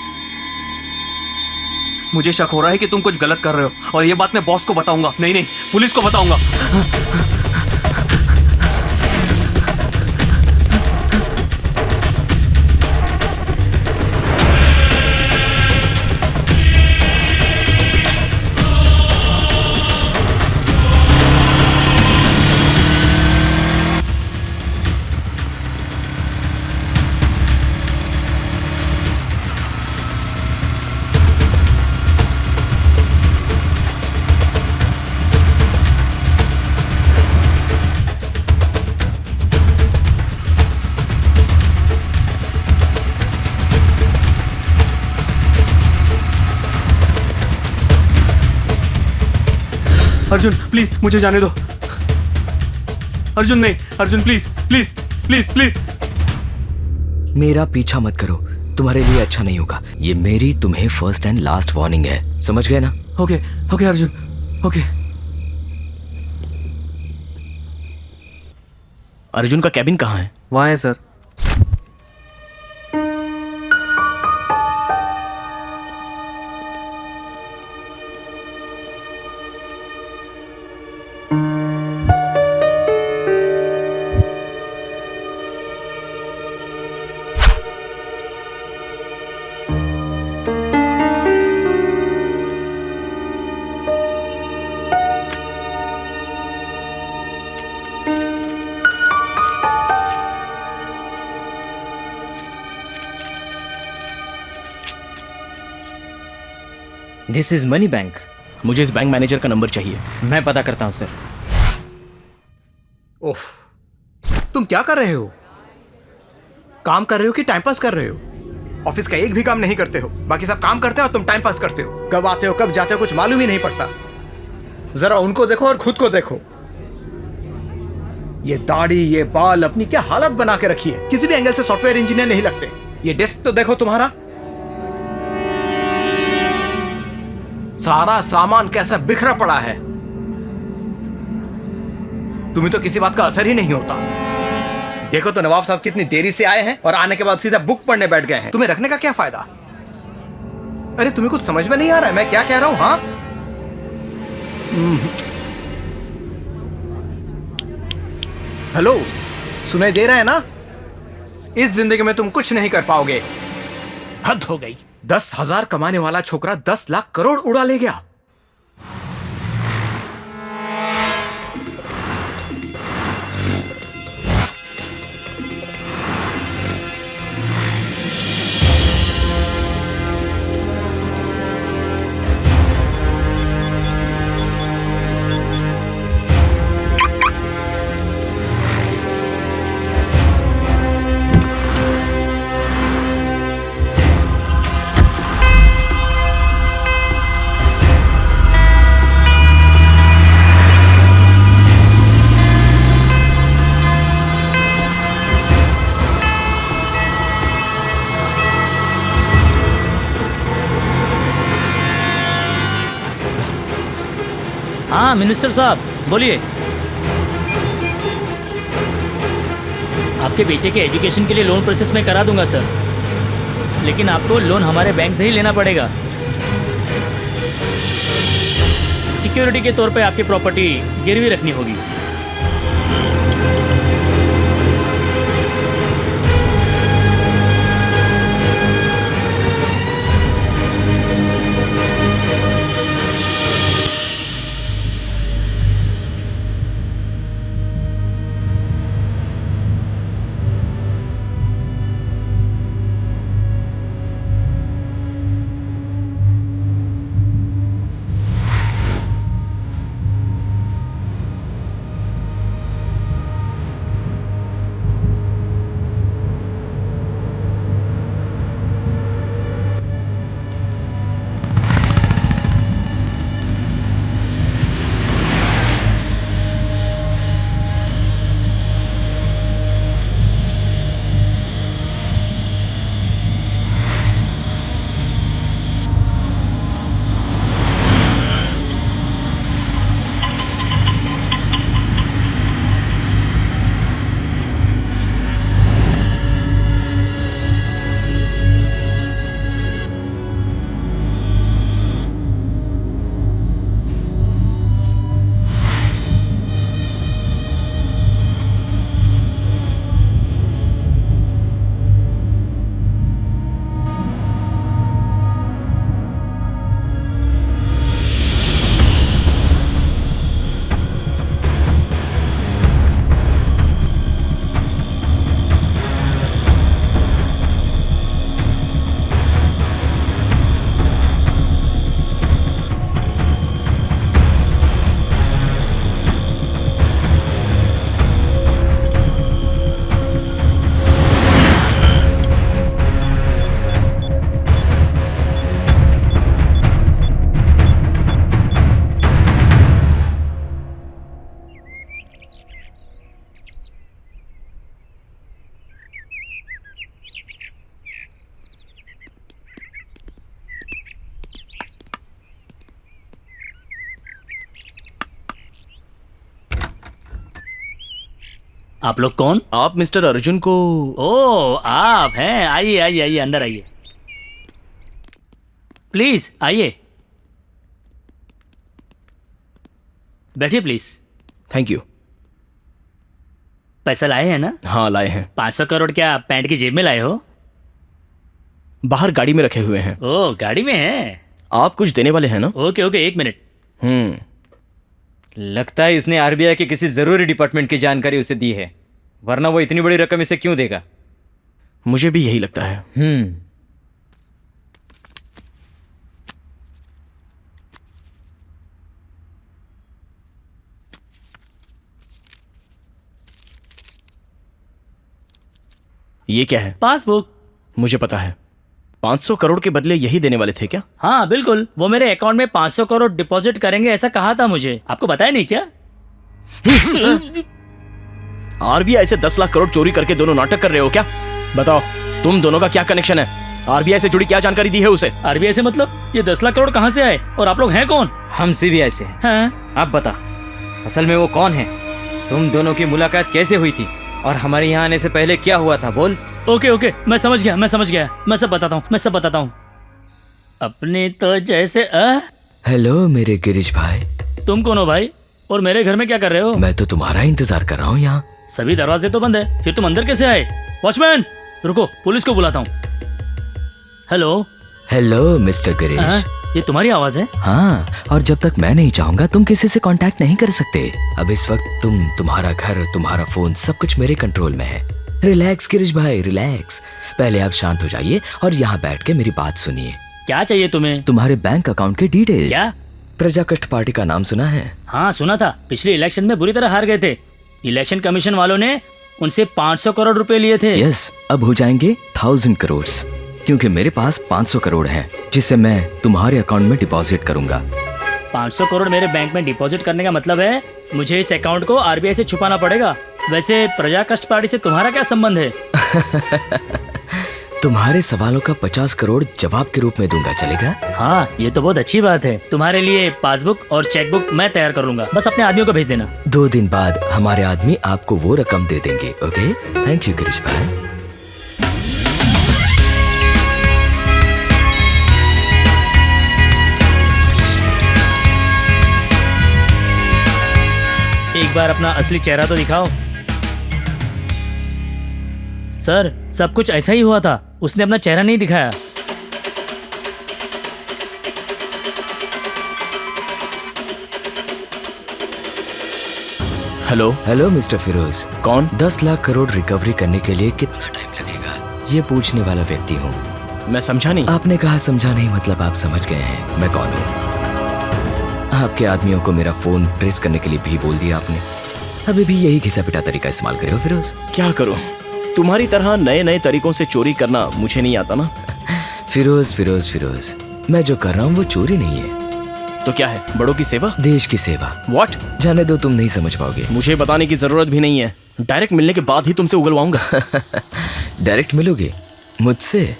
मुझे शक हो रहा है कि तुम कुछ गलत कर रहे हो, और ये बात मैं बॉस को बताऊंगा। नहीं, पुलिस को बताऊंगा। अर्जुन प्लीज मुझे जाने दो। अर्जुन नहीं, Arjun please please please please. मेरा पीछा मत करो, तुम्हारे लिए अच्छा नहीं होगा। ये मेरी तुम्हें फर्स्ट एंड लास्ट वार्निंग है, समझ गए ना? Okay okay Arjun, okay. Arjun का कैबिन कहाँ है? वहाँ है sir. This is money bank. मुझे इस बैंक मैनेजर का नंबर चाहिए। मैं पता करता हूँ सर। ओह, तुम क्या कर रहे हो? काम कर रहे हो कि टाइम पास कर रहे हो? ऑफिस का एक भी काम नहीं करते हो, बाकी सब काम करते हो और तुम टाइम पास करते हो। कब आते हो कब जाते हो कुछ मालूम ही नहीं पड़ता। जरा उनको देखो और खुद को देखो। ये दाढ़ी, ये बाल, अपनी क्या हालत बना के रखी है। किसी भी एंगल से सॉफ्टवेयर इंजीनियर नहीं लगते। ये डेस्क तो देखो तुम्हारा, सारा सामान कैसा बिखरा पड़ा है। तुम्हें तो किसी बात का असर ही नहीं होता। देखो तो नवाब साहब कितनी देरी से आए हैं और आने के बाद सीधा बुक पढ़ने बैठ गए हैं। तुम्हें रखने का क्या फायदा? अरे तुम्हें कुछ समझ में नहीं आ रहा है मैं क्या कह रहा हूं? हाँ, हेलो, सुनाई दे रहा है ना? इस जिंदगी में तुम कुछ नहीं कर पाओगे। हद हो गई। 10,000 कमाने वाला छोकरा 10 लाख करोड़ उड़ा ले गया। हाँ मिनिस्टर साहब बोलिए। आपके बेटे के एजुकेशन के लिए लोन प्रोसेस में करा दूंगा सर, लेकिन आपको लोन हमारे बैंक से ही लेना पड़ेगा। सिक्योरिटी के तौर पे आपकी प्रॉपर्टी गिरवी रखनी होगी। आप लोग कौन? आप मिस्टर अर्जुन को... ओ आप हैं, आइए आइए आइए, अंदर आइए, प्लीज आइए, बैठिए प्लीज। Thank you. पैसा लाए हैं ना? हाँ लाए हैं। 500 करोड़ क्या पैंट की जेब में लाए हो? बाहर गाड़ी में रखे हुए हैं। ओ गाड़ी में है। आप कुछ देने वाले हैं ना? Okay okay, 1 minute. लगता है इसने आरबीआई के किसी जरूरी डिपार्टमेंट की जानकारी उसे दी है, वरना वो इतनी बड़ी रकम इसे क्यों देगा? मुझे भी यही लगता है। ये क्या है? पासबुक। मुझे पता है। 500 करोड़ के बदले यही देने वाले थे क्या? हाँ बिल्कुल, वो मेरे अकाउंट में 500 करोड़ डिपॉजिट करेंगे ऐसा कहा था मुझे। आपको बताया नहीं क्या? आरबीआई से 10 लाख करोड़ चोरी करके दोनों नाटक कर रहे हो क्या? बताओ, तुम दोनों का क्या कनेक्शन है? आरबीआई से जुड़ी क्या जानकारी दी है उसे? आरबीआई से मतलब? ये 10 लाख करोड़ कहाँ से आए और आप लोग हैं कौन? हम सीबीआई से हैं। आप बता, असल में वो कौन है? तुम दोनों की मुलाकात कैसे हुई थी और हमारे यहाँ आने से पहले क्या हुआ था? बोल। ओके ओके, मैं समझ गया, मैं सब बताता हूँ। अपने तो जैसे हेलो मेरे गिरीश भाई। तुम कौन हो भाई, और मेरे घर में क्या कर रहे हो? मैं तो तुम्हारा इंतजार कर रहा हूँ यहाँ। सभी दरवाजे तो बंद है, फिर तुम अंदर कैसे आए? वॉचमैन रुको, पुलिस को बुलाता हूँ। Hello hello mister Girish. ये तुम्हारी आवाज है? हाँ, और जब तक मैं नहीं चाहूंगा तुम किसी से कांटेक्ट नहीं कर सकते। अब इस वक्त तुम्हारा घर, तुम्हारा फोन, सब कुछ मेरे कंट्रोल में है। रिलैक्स गिरीश भाई, रिलैक्स। पहले आप शांत हो जाइए और यहाँ बैठ के मेरी बात सुनिए। क्या चाहिए तुम्हें? तुम्हारे बैंक अकाउंट के डिटेल्स। क्या? प्रजा कष्ट पार्टी का नाम सुना है? हाँ सुना था, पिछले इलेक्शन में बुरी तरह हार गए थे। इलेक्शन कमीशन वालों ने उनसे 500 करोड़ रुपए लिए थे। यस, अब हो जाएंगे 1000 करोड़, क्योंकि मेरे पास 500 करोड़ है जिसे मैं तुम्हारे अकाउंट में डिपॉजिट करूंगा। 500 करोड़ मेरे बैंक में डिपॉजिट करने का मतलब है मुझे इस अकाउंट को आरबीआई से छुपाना पड़ेगा। वैसे प्रजा कष्ट पार्टी से तुम्हारा क्या संबंध है? तुम्हारे सवालों का 50 करोड़ जवाब के रूप में दूंगा, चलेगा? हाँ ये तो बहुत अच्छी बात है। तुम्हारे लिए पासबुक और चेकबुक मैं तैयार कर लूंगा, बस अपने आदमियों को भेज देना। 2 दिन बाद हमारे आदमी आपको वो रकम दे देंगे। ओके, थैंक यू गिरीश भाई। एक बार अपना असली चेहरा तो दिखाओ। सर सब कुछ ऐसा ही हुआ था, उसने अपना चेहरा नहीं दिखाया। Hello hello mister Firoz. कौन? 10 लाख करोड़ रिकवरी करने के लिए कितना टाइम लगेगा, ये पूछने वाला व्यक्ति हूँ। मैं समझा नहीं। आपने कहा समझा नहीं, मतलब आप समझ गए हैं मैं कौन हूँ। आपके आदमियों को मेरा फोन ट्रेस करने के लिए भी बोल दिया आपने। अभी भी यही घिसा पिटा तरीका इस्तेमाल करे हो फिरोज? क्या करूं, तुम्हारी तरह नए नए तरीकों से चोरी करना मुझे नहीं आता ना। फिरोज फिरोज फिरोज, मैं जो कर रहा हूँ वो चोरी नहीं है। तो क्या है? बड़ों की सेवा? देश की सेवा। व्हाट? जाने दो, तुम नहीं समझ पाओगे। मुझे बताने की जरूरत भी नहीं है, डायरेक्ट मिलने के बाद ही तुमसे उगलवाऊंगा। डायरेक्ट मिलोगे मुझसे?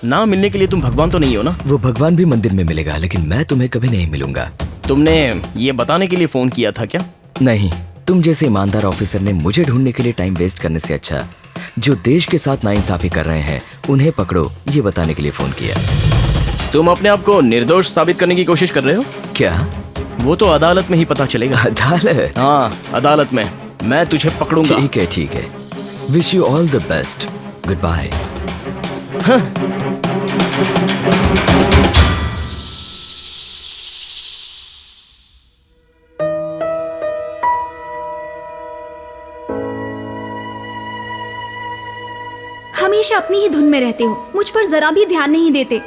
ना मिलने के लिए तुम भगवान तो नहीं हो ना? वो भगवान भी मंदिर में मिलेगा, लेकिन मैं तुम्हें कभी नहीं मिलूंगा। तुमने ये बताने के लिए फोन किया था क्या? नहीं, तुम जैसे ईमानदार ऑफिसर ने मुझे ढूंढने के लिए टाइम वेस्ट करने से अच्छा जो देश के साथ नाइंसाफी कर रहे हैं उन्हें पकड़ो, ये बताने के लिए फोन किया। तुम अपने आप को निर्दोष साबित करने की कोशिश कर रहे हो क्या? वो तो अदालत में ही पता चलेगा। अदालत? हाँ अदालत में मैं तुझे पकड़ूंगा। ठीक है ठीक है, wish you all the best, goodbye. हमेशा अपनी ही धुन में रहते हो, मुझ पर जरा भी ध्यान नहीं देते।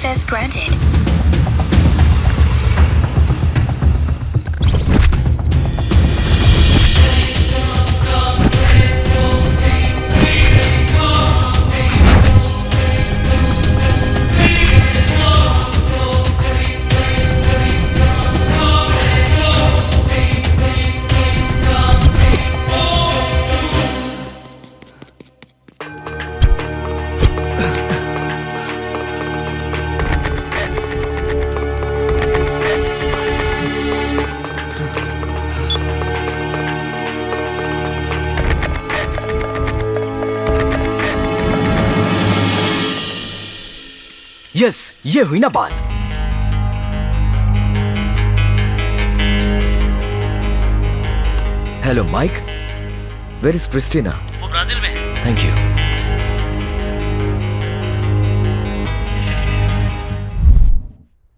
Access granted. यस, ये हुई ना बात। Hello Mike, where is Christina? वो ब्राजील में है। Thank you.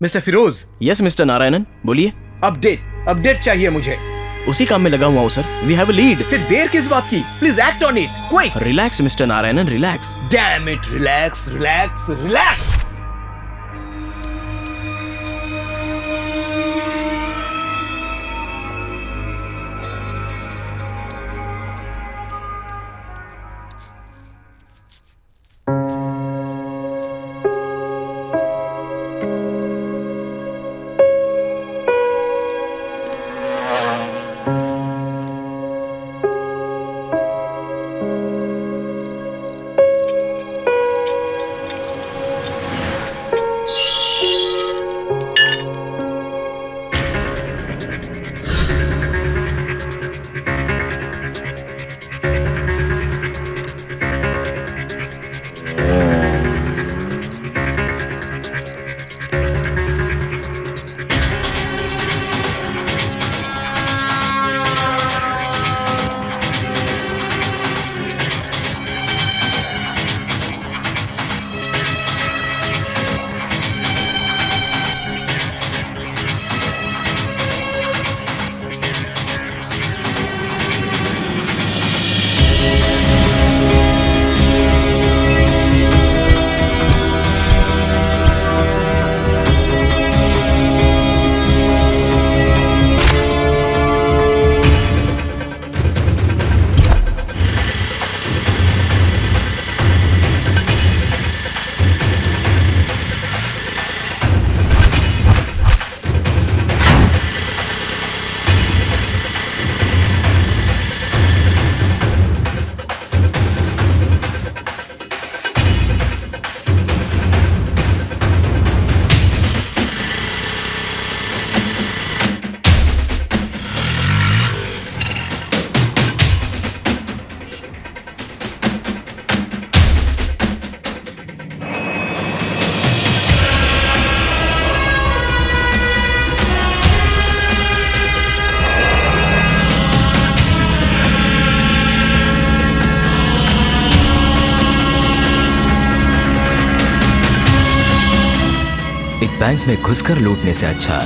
Mister Firoz. Yes mister Narayanan, बोलिए। अपडेट चाहिए मुझे। उसी काम में लगा हुआ हूँ sir. We have a lead. फिर देर किस बात की? Please act on it, quick. Relax mister Narayanan, relax. Damn it, relax relax relax. Bank में घुसकर लूटने से अच्छा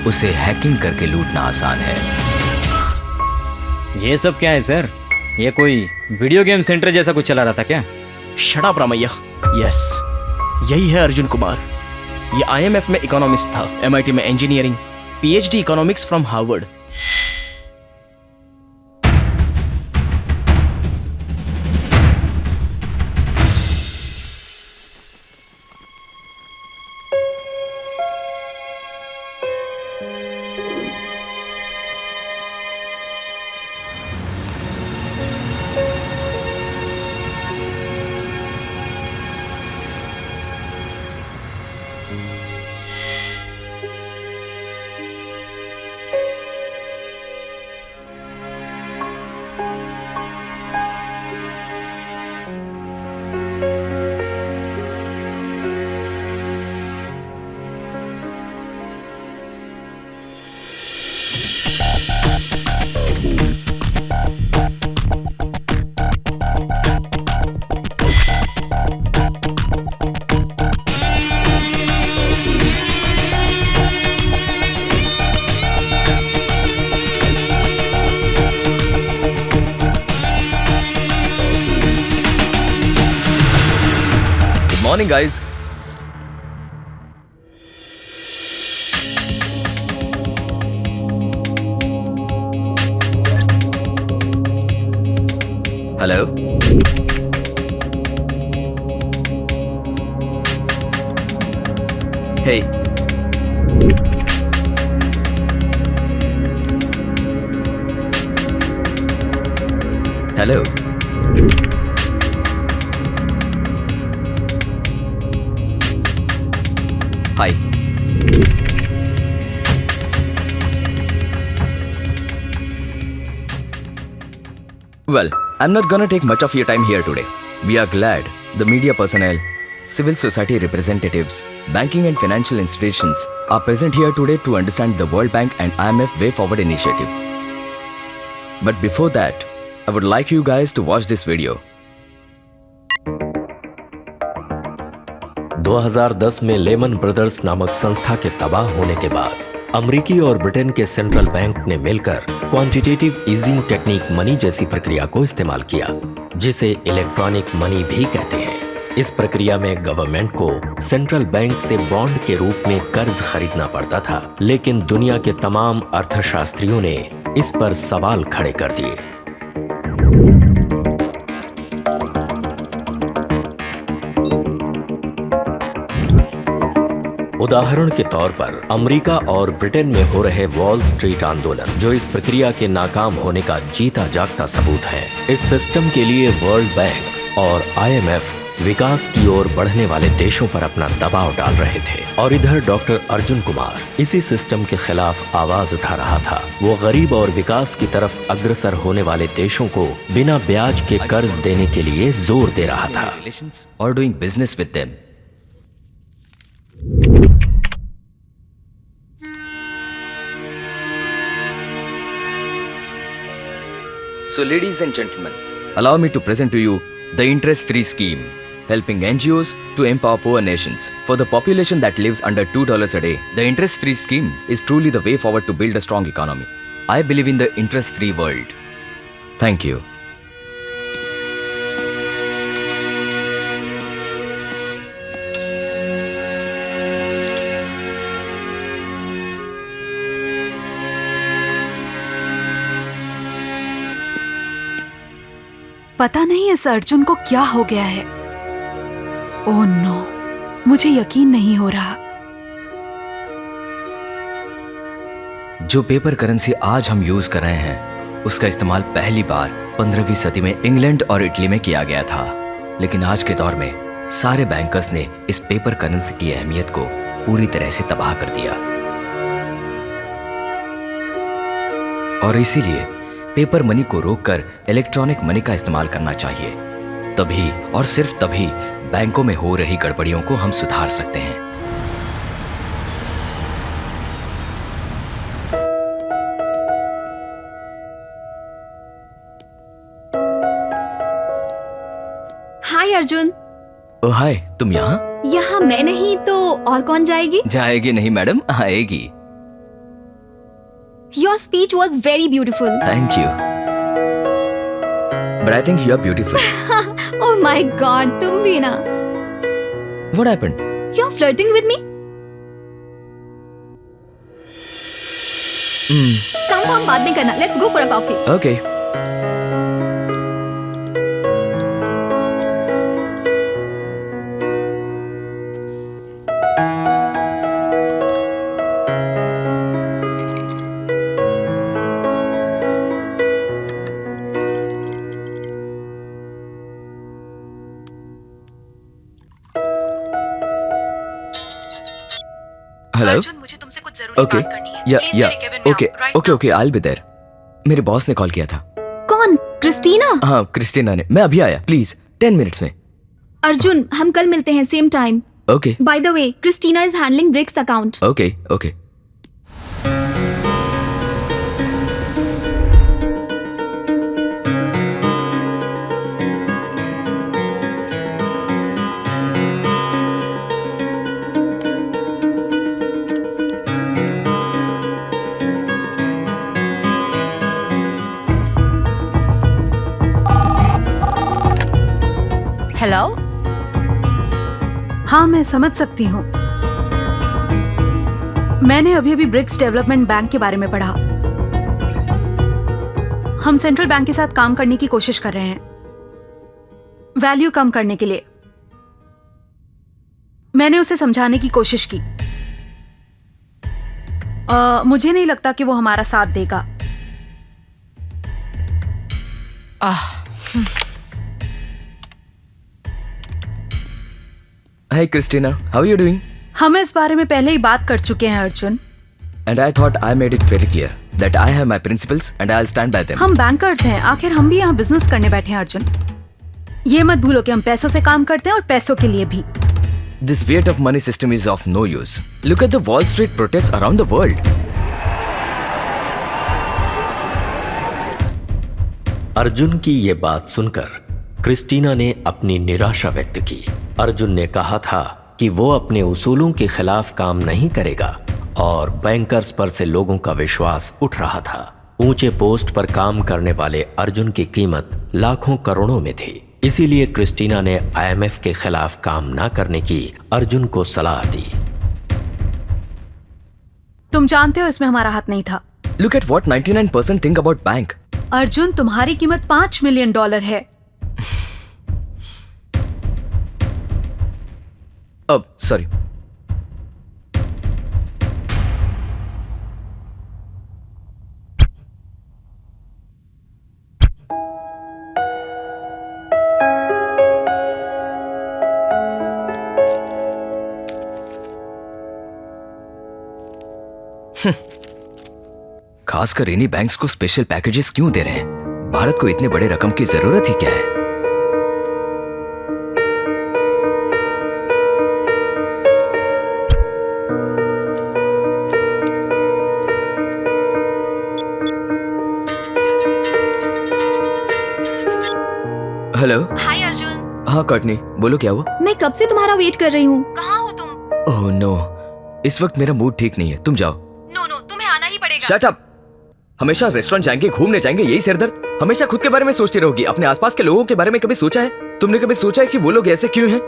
उसे हैकिंग करके लूटना आसान है। ये सब क्या है सर? ये कोई वीडियो गेम सेंटर जैसा कुछ चला रहा था क्या? Shut up Ramaiah. यस, यही है अर्जुन कुमार। ये IMF में इकोनॉमिस्ट था, MIT में engineering, PhD economics from Harvard. Morning guys. Hey. Hello. Hi. Well, I'm not gonna take much of your time here today. We are glad the media personnel, civil society representatives, banking and financial institutions are present here today to understand the World Bank and IMF Way Forward initiative. But before that, I would like you guys to watch this video. 2010 में Lehman Brothers नामक संस्था के तबाह होने के बाद अमेरिकी और ब्रिटेन के सेंट्रल बैंक ने मिलकर क्वांटिटेटिव ईजिंग टेक्निक मनी जैसी प्रक्रिया को इस्तेमाल किया, जिसे इलेक्ट्रॉनिक मनी भी कहते हैं। इस प्रक्रिया में गवर्नमेंट को सेंट्रल बैंक से बॉन्ड के रूप में कर्ज खरीदना पड़ता था, लेकिन दुनिया के तमाम अर्थशास्त्रियों ने इस पर सवाल खड़े कर दिए। उदाहरण के तौर पर अमेरिका और ब्रिटेन में हो रहे वॉल स्ट्रीट आंदोलन, जो इस प्रक्रिया के नाकाम होने का जीता जागता सबूत है। इस सिस्टम के लिए वर्ल्ड बैंक और IMF विकास की ओर बढ़ने वाले देशों पर अपना दबाव डाल रहे थे, और इधर डॉक्टर अर्जुन कुमार इसी सिस्टम के खिलाफ आवाज उठा रहा था। वो गरीब और विकास की तरफ अग्रसर होने वाले देशों को बिना ब्याज के कर्ज देने के लिए जोर दे रहा था। Or doing business with them. So ladies and gentlemen, allow me to present to you the interest-free scheme, helping NGOs to empower poor nations. For the population that lives under $2 a day, the interest-free scheme is truly the way forward to build a strong economy. I believe in the interest-free world. Thank you. पता नहीं इस अर्जुन को क्या हो गया है। Oh no, मुझे यकीन नहीं हो रहा। जो पेपर करेंसी आज हम यूज कर रहे हैं, उसका इस्तेमाल पहली बार 15वीं सदी में इंग्लैंड और इटली में किया गया था। लेकिन आज के दौर में सारे बैंकर्स ने इस पेपर करेंसी की अहमियत को पूरी तरह से तबाह कर दिया, और इसीलिए पेपर मनी को रोककर इलेक्ट्रॉनिक मनी का इस्तेमाल करना चाहिए। तभी और सिर्फ तभी बैंकों में हो रही गड़बड़ियों को हम सुधार सकते हैं। हाय अर्जुन। ओ हाय, तुम यहाँ? यहाँ मैं नहीं तो और कौन जाएगी? जाएगी नहीं मैडम, आएगी। Your speech was very beautiful. Thank you. But I think you are beautiful. Oh my God, तुम भी ना। What happened? You're flirting with me? काम हम बाद में करना। Let's go for a coffee. Okay. Hello, मुझे तुमसे कुछ जरूरी बात करनी है। या ओके, I'll be there. मेरे बॉस ने कॉल किया था। कौन? क्रिस्टीना? हाँ, क्रिस्टीना ने। मैं अभी आया, प्लीज 10 मिनट्स में। अर्जुन, हम कल मिलते हैं same time. Okay. By the way, Christina is handling Brick's account. Okay. Hello. हाँ, मैं समझ सकती हूँ। मैंने अभी ब्रिक्स डेवलपमेंट बैंक के बारे में पढ़ा। हम सेंट्रल बैंक के साथ काम करने की कोशिश कर रहे हैं, वैल्यू कम करने के लिए। मैंने उसे समझाने की कोशिश की, मुझे नहीं लगता कि वो हमारा साथ देगा। Hi Christina, how are you doing? हम इस बारे में पहले ही बात कर चुके हैं Arjun. And I thought I made it very clear that I have my principles and I'll stand by them. हम बैंकर्स हैं, आखिर हम भी यहाँ बिजनेस करने बैठे हैं अर्जुन। ये मत भूलो कि हम पैसों से काम करते हैं और पैसों के लिए भी। This weight of money system is of no use. Look at the Wall Street protests around the world. Arjun की ये बात सुनकर क्रिस्टीना ने अपनी निराशा व्यक्त की। अर्जुन ने कहा था कि वो अपने उसूलों के खिलाफ काम नहीं करेगा और बैंकर्स पर से लोगों का विश्वास उठ रहा था। ऊंचे पोस्ट पर काम करने वाले अर्जुन की कीमत लाखों करोड़ों में थी। इसीलिए क्रिस्टीना ने IMF के खिलाफ काम ना करने की अर्जुन को सलाह दी। तुम जानते हो इसमें हमारा हाथ नहीं था। Look at what 99% think about bank. Arjun, तुम्हारी कीमत $5 मिलियन है। अब सॉरी। खासकर इन्हीं बैंक्स को स्पेशल पैकेजेस क्यों दे रहे हैं? भारत को इतने बड़े रकम की जरूरत ही क्या है? हेलो। हाय अर्जुन। हाँ कटनी, बोलो क्या हुआ? मैं कब से तुम्हारा वेट कर रही हूँ। कहाँ हो तुम? ओह नो, इस वक्त मेरा मूड ठीक नहीं है, तुम जाओ। नो नो, तुम्हें आना ही पड़ेगा। Shut up. हमेशा रेस्टोरेंट जाएंगे, घूमने जाएंगे, यही सिरदर्द। हमेशा खुद के बारे में सोचती रहोगी, अपने आसपास के लोगों के बारे में कभी सोचा है? तुमने कभी सोचा है कि वो लोग ऐसे क्यों हैं?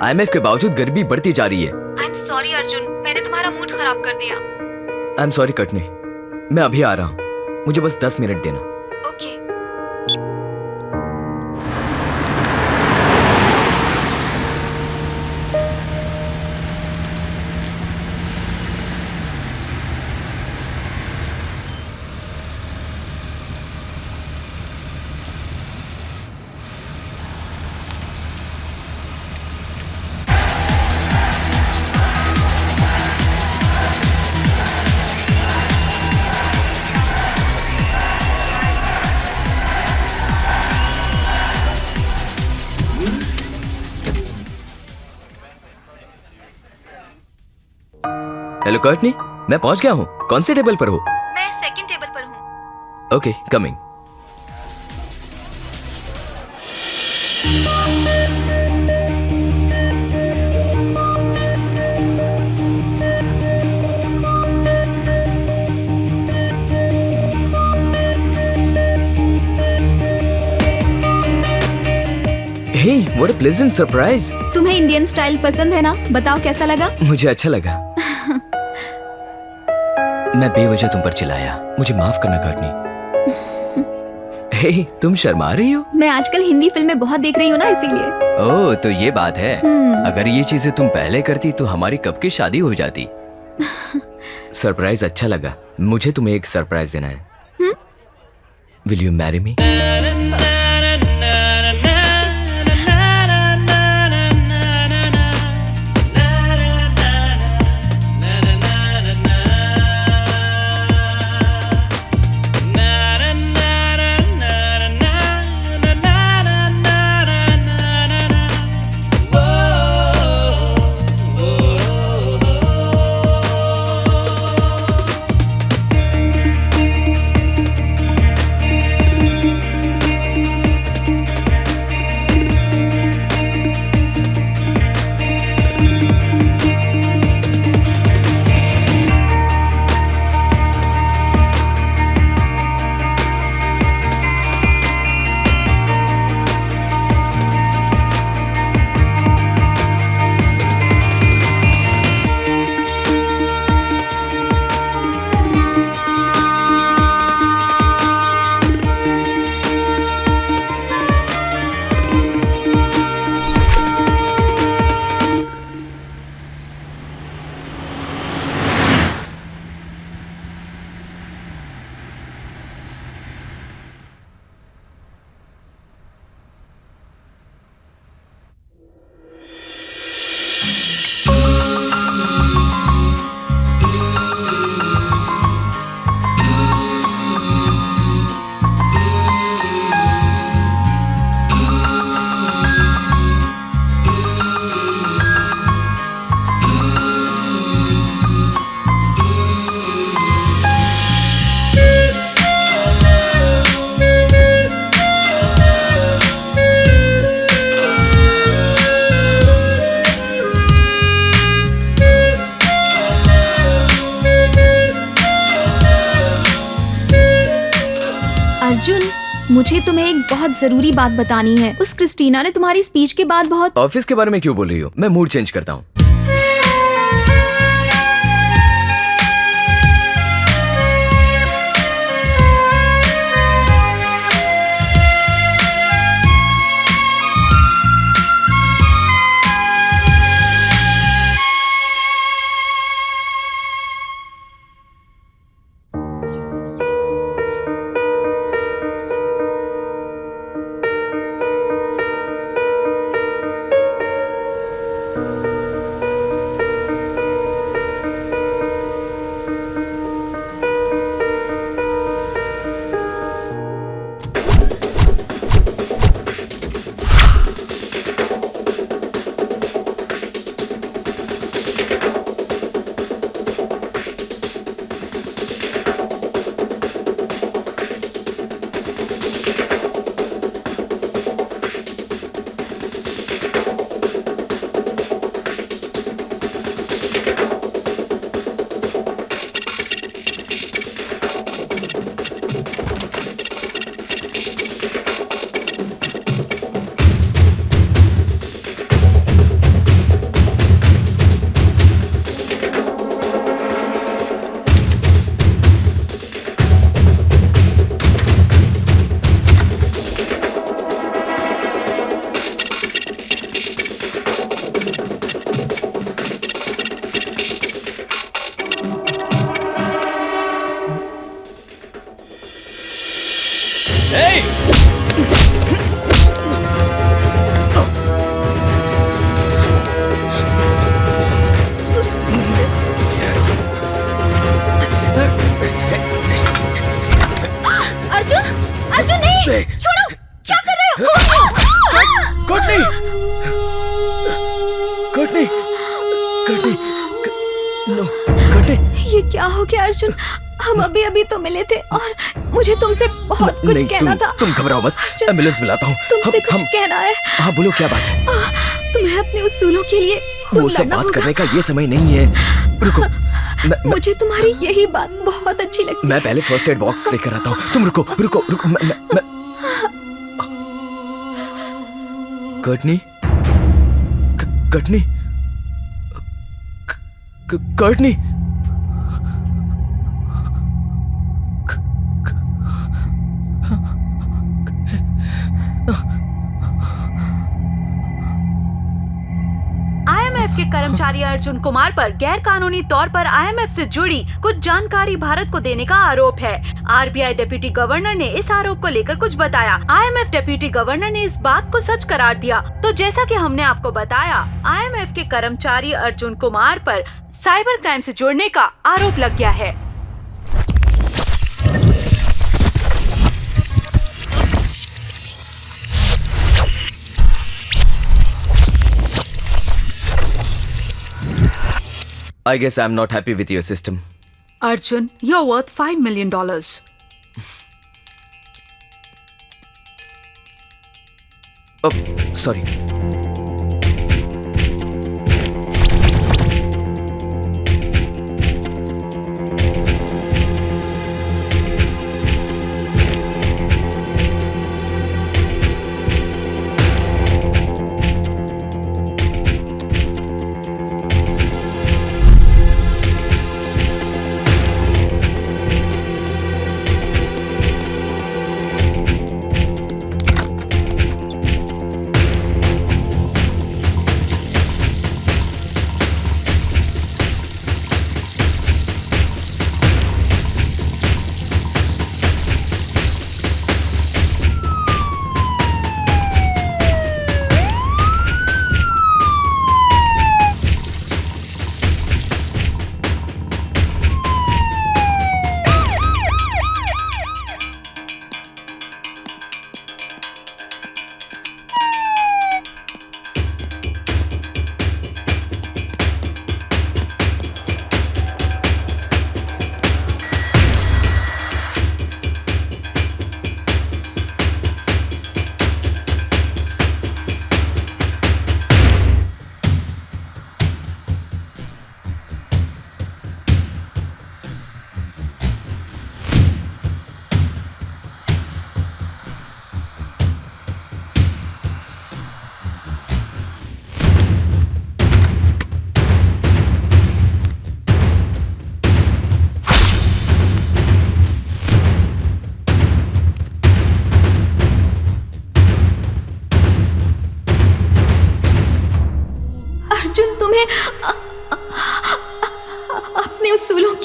IMF के बावजूद गरीबी बढ़ती जा रही है। आई एम सॉरी अर्जुन, मैंने तुम्हारा मूड खराब कर दिया। आई एम सॉरी कटनी, मैं अभी आ रहा हूँ, मुझे बस 10 मिनट देना। ओके। हेलो कर्टनी, मैं पहुंच गया हूँ। कौन से टेबल पर हो? मैं सेकंड टेबल पर हूँ। Okay, coming. Hey, what a pleasant surprise. तुम्हें इंडियन स्टाइल पसंद है ना? बताओ कैसा लगा? मुझे अच्छा लगा। मैं बेवजह तुम पर चिल्लाया, मुझे माफ करना कर्टनी। हे, तुम शर्मा रही हो? मैं आजकल हिंदी फिल्में बहुत देख रही हूँ ना, इसीलिए। ओह, तो ये बात है। अगर ये चीजें तुम पहले करती तो हमारी कब की शादी हो जाती। सरप्राइज अच्छा लगा। मुझे तुम्हें एक सरप्राइज देना है। Will you marry me? मुझे तुम्हें एक बहुत जरूरी बात बतानी है। उस क्रिस्टीना ने तुम्हारी स्पीच के बाद बहुत। ऑफिस के बारे में क्यों बोल रही हो? मैं मूड चेंज करता हूँ। छोड़ो, क्या कर रहे हो? कोटनी, कोटनी, कोटनी, नो, कोटनी। ये क्या हो गया अर्जुन? हम अभी अभी तो मिले थे और मुझे तुमसे बहुत कुछ कहना था। तुम घबराओ मत, एम्बुलेंस बुलाता हूँ। तुमसे कुछ कहना है। हाँ बोलो, क्या बात है? तुम्हें अपने उसूलों के लिए वो सब बात करने का ये समय नहीं है। रुको, मुझे तुम्हारी यही बात बहुत अच्छी लगती है। मैं पहले फर्स्ट एड बॉक्स लेकर आता हूँ। तुम रुको रुको रुको। Courtney, Courtney, Courtney. आईएमएफ के कर्मचारी अर्जुन कुमार पर गैर कानूनी तौर पर आईएमएफ से जुड़ी कुछ जानकारी भारत को देने का आरोप है। आरबीआई डिप्टी गवर्नर ने इस आरोप को लेकर कुछ बताया। आईएमएफ डिप्टी गवर्नर ने इस बात को सच करार दिया। तो जैसा कि हमने आपको बताया, आईएमएफ के कर्मचारी अर्जुन कुमार पर साइबर क्राइम से जुड़ने का आरोप लग गया है। I guess I'm not happy with your system. Arjun, you're worth $5 million. Oh, sorry.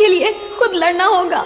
के लिए खुद लड़ना होगा।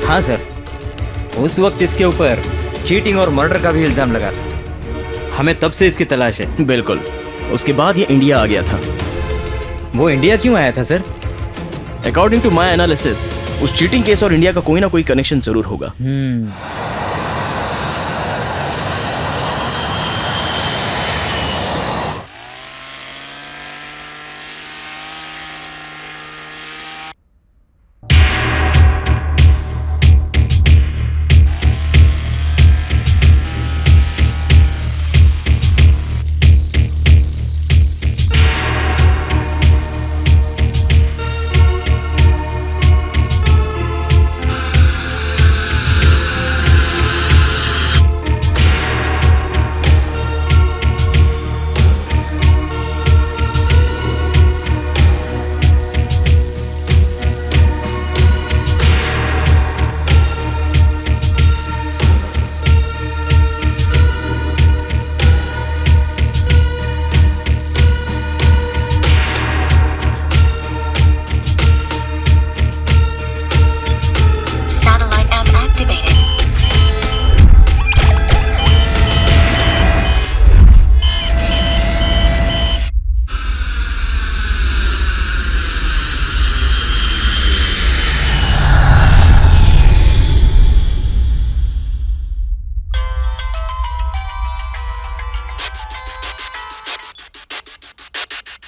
हाँ सर, उस वक्त इसके ऊपर चीटिंग और मर्डर का भी इल्जाम लगा था। हमें तब से इसकी तलाश है। बिल्कुल। उसके बाद ये इंडिया आ गया था। वो इंडिया क्यों आया था sir? According to my analysis, उस चीटिंग केस और इंडिया का कोई ना कोई कनेक्शन जरूर होगा।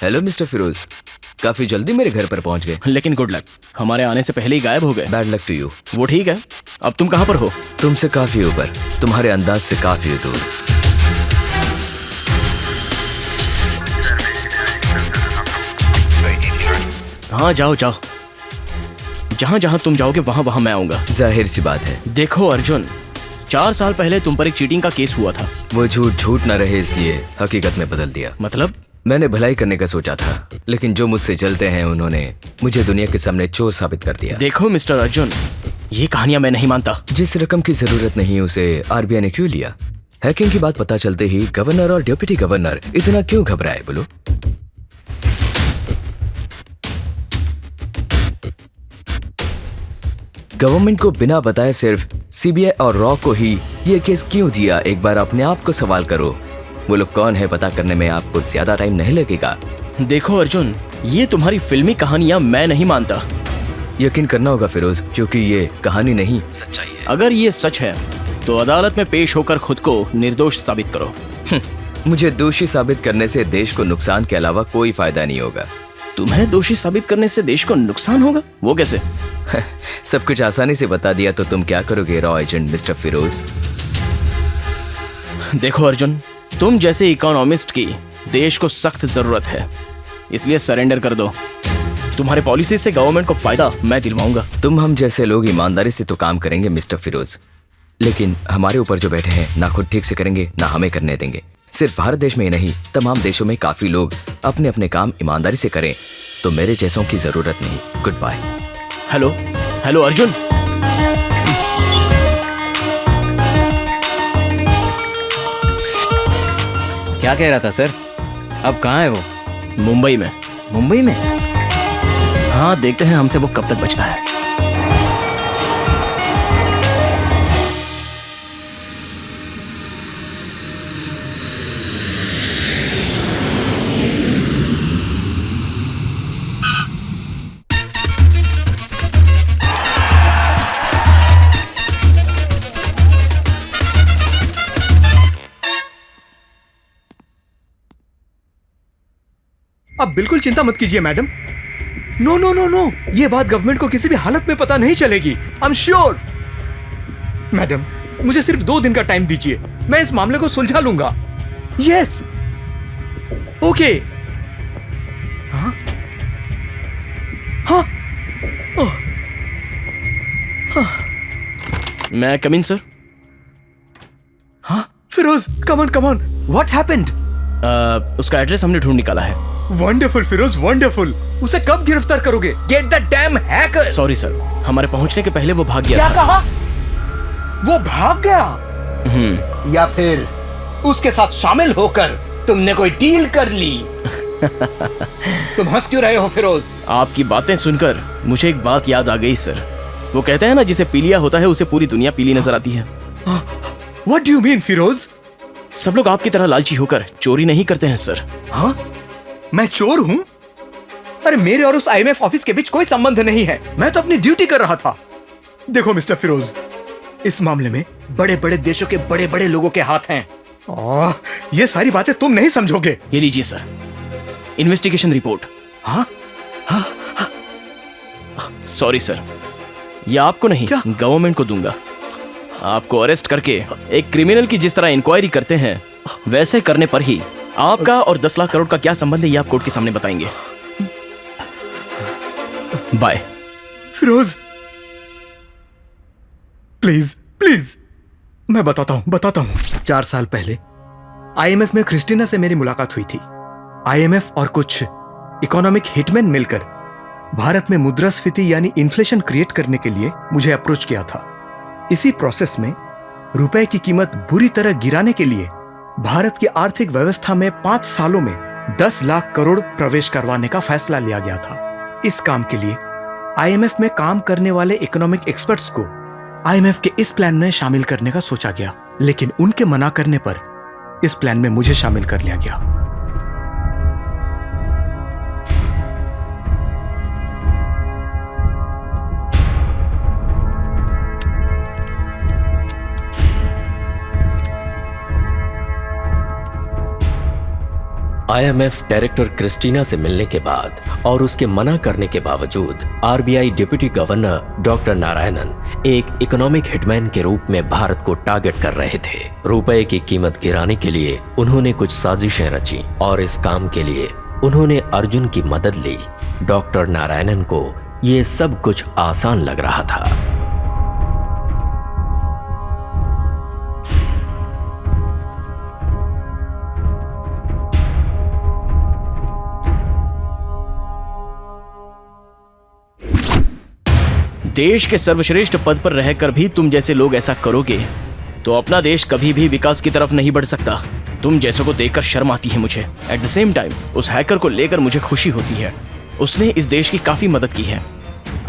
हेलो मिस्टर फिरोज, काफी जल्दी मेरे घर पर पहुंच गए। लेकिन गुड लक, हमारे आने से पहले ही गायब हो गए। Bad luck to you. वो ठीक है, अब तुम कहाँ पर हो? तुमसे काफी ऊपर, तुम्हारे अंदाज से काफी दूर। हाँ जाओ जाओ, जहाँ जहाँ तुम जाओगे वहाँ वहाँ मैं आऊंगा। जाहिर सी बात है। देखो अर्जुन, 4 साल पहले तुम पर एक चीटिंग का केस हुआ था। वो झूठ झूठ न रहे इसलिए हकीकत में बदल दिया। मतलब? मैंने भलाई करने का सोचा था, लेकिन जो मुझसे चलते हैं उन्होंने मुझे दुनिया के सामने चोर साबित कर दिया। देखो मिस्टर अर्जुन, ये कहानियां मैं नहीं मानता। जिस रकम की जरूरत नहीं उसे आरबीआई ने क्यों लिया? हैकिंग की बात पता चलते ही गवर्नर और डिप्टी गवर्नर इतना क्यों घबराए बोलो? गवर्नमेंट को बिना बताए सिर्फ सीबीआई और रॉ को ही ये केस क्यों दिया? एक बार अपने आप को सवाल करो। वो लोग कौन है पता करने में आपको ज्यादा टाइम नहीं लगेगा। देखो अर्जुन, ये तुम्हारी फिल्मी कहानियां मैं नहीं मानता। यकीन करना होगा फिरोज, क्योंकि ये कहानी नहीं सच्चाई है। अगर ये सच है तो अदालत में पेश होकर खुद को निर्दोष साबित करो। मुझे दोषी साबित करने से देश को नुकसान के अलावा कोई फायदा नहीं होगा। तुम्हें दोषी साबित करने से देश को नुकसान होगा? वो कैसे? सब कुछ आसानी से बता दिया तो तुम क्या करोगे रॉ एजेंट मिस्टर फिरोज? देखो अर्जुन, तुम जैसे इकोनॉमिस्ट की देश को सख्त जरूरत है, इसलिए सरेंडर कर दो। तुम्हारे पॉलिसी से गवर्नमेंट को फायदा मैं दिलवाऊंगा। तुम हम जैसे लोग ईमानदारी से तो काम करेंगे मिस्टर फिरोज, लेकिन हमारे ऊपर जो बैठे हैं ना खुद ठीक से करेंगे ना हमें करने देंगे। सिर्फ भारत देश में ही नहीं, तमाम देशों में काफी लोग अपने अपने काम ईमानदारी से करें, तो मेरे जैसों की जरूरत नहीं। Goodbye. Hello hello Arjun, क्या कह रहा था सर? अब कहाँ है वो? मुंबई में। मुंबई में? हाँ, देखते हैं हमसे वो कब तक बचता है। अब बिल्कुल चिंता मत कीजिए madam. No no no no, ये बात गवर्नमेंट को किसी भी हालत में पता नहीं चलेगी। I am sure. मैडम, मुझे सिर्फ 2 दिन का टाइम दीजिए, मैं इस मामले को सुलझा लूंगा। Yes, okay. हाँ हाँ, ओह, हाँ। मैं कम इन सर? हाँ Firoz, come on, what happened? उसका एड्रेस हमने ढूंढ निकाला है। Wonderful Firoz, wonderful. उसे कब गिरफ्तार करोगे? Get the damn hacker. Sorry sir, हमारे पहुंचने के पहले वो भाग गया क्या था। कहा? वो भाग गया? या फिर उसके साथ शामिल होकर तुमने कोई डील कर ली? तुम हंस क्यों रहे हो फिरोज? आपकी बातें सुनकर मुझे एक बात याद आ गई सर। वो कहते हैं ना, जिसे पीलिया होता है उसे पूरी दुनिया पीली नजर आती है। What do you mean, Firoz? सब लोग आपकी तरह लालची होकर चोरी नहीं करते हैं सर। हाँ? मैं चोर हूं? अरे मेरे और उस IMF ऑफिस के बीच कोई संबंध नहीं है। मैं तो अपनी ड्यूटी कर रहा था। देखो मिस्टर फिरोज, इस मामले में बड़े बड़े देशों के बड़े बड़े लोगों के हाथ हैं। ये सारी बातें तुम नहीं समझोगे। ये लीजिए सर, इन्वेस्टिगेशन रिपोर्ट। हाँ? सॉरी सर, ये आपको नहीं, गवर्नमेंट को दूंगा। आपको अरेस्ट करके एक क्रिमिनल की जिस तरह इंक्वायरी करते हैं, वैसे करने पर ही आपका और 10 लाख करोड़ का क्या संबंध है, ये आप कोर्ट के सामने बताएंगे। बाय। फिरोज, प्लीज प्लीज, मैं बताता हूं। 4 साल पहले IMF में क्रिस्टीना से मेरी मुलाकात हुई थी। IMF और कुछ इकोनॉमिक हिटमैन मिलकर भारत में मुद्रास्फीति यानी इन्फ्लेशन क्रिएट करने के लिए मुझे अप्रोच किया था। इसी प्रोसेस में रुपए की कीमत बुरी तरह गिराने के लिए भारत की आर्थिक व्यवस्था में 5 सालों में 10 लाख करोड़ प्रवेश करवाने का फैसला लिया गया था। इस काम के लिए IMF में काम करने वाले इकोनॉमिक एक्सपर्ट्स को IMF के इस प्लान में शामिल करने का सोचा गया, लेकिन उनके मना करने पर इस प्लान में मुझे शामिल कर लिया गया। IMF डायरेक्टर क्रिस्टीना से मिलने के बाद और उसके मना करने के बावजूद RBI deputy governor doctor Narayanan एक इकोनॉमिक हिटमैन के रूप में भारत को टारगेट कर रहे थे। रुपए की कीमत गिराने के लिए उन्होंने कुछ साजिशें रची और इस काम के लिए उन्होंने अर्जुन की मदद ली। डॉक्टर नारायणन को ये सब कुछ आसान लग रहा था। देश के सर्वश्रेष्ठ पद पर रहकर भी तुम जैसे लोग ऐसा करोगे तो अपना देश कभी भी विकास की तरफ नहीं बढ़ सकता। तुम जैसों को देखकर शर्म आती है मुझे। एट द सेम टाइम उस हैकर को लेकर मुझे खुशी होती है। उसने इस देश की काफी मदद की है।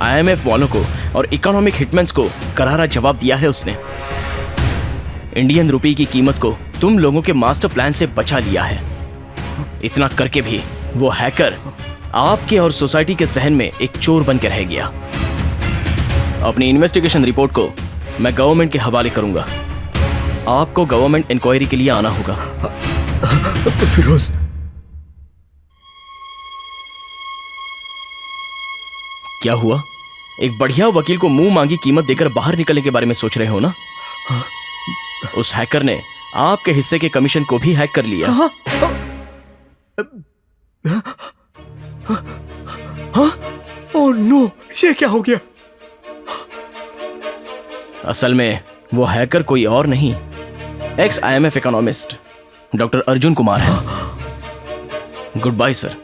IMF वालों को और इकोनॉमिक हिटमैन्स को करारा जवाब दिया है उसने। इंडियन रुपये की कीमत को तुम लोगों के मास्टर प्लान से बचा लिया है। इतना करके भी वो हैकर आपके और सोसाइटी के जहन में एक चोर बन के रह गया। अपनी इन्वेस्टिगेशन रिपोर्ट को मैं गवर्नमेंट के हवाले करूंगा। आपको गवर्नमेंट इंक्वायरी के लिए आना होगा। फिरोज, क्या हुआ? एक बढ़िया वकील को मुंह मांगी कीमत देकर बाहर निकलने के बारे में सोच रहे हो ना? उस हैकर ने आपके हिस्से के कमीशन को भी हैक कर लिया। ओह नो, ये क्या हो गया? असल में वो हैकर कोई और नहीं, ex IMF economist doctor Arjun Kumar है। Good bye sir.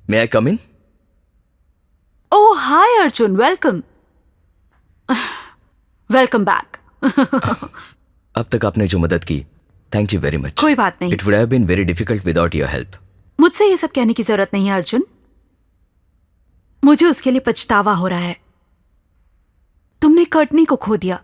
May I come in? Oh, hi Arjun, welcome. Welcome back. अब तक आपने जो मदद की, थैंक यू वेरी मच। कोई बात नहीं। It would have been very difficult without your help. मुझसे ये सब कहने की जरूरत नहीं है अर्जुन, मुझे उसके लिए पछतावा हो रहा है। तुमने कर्टनी को खो दिया।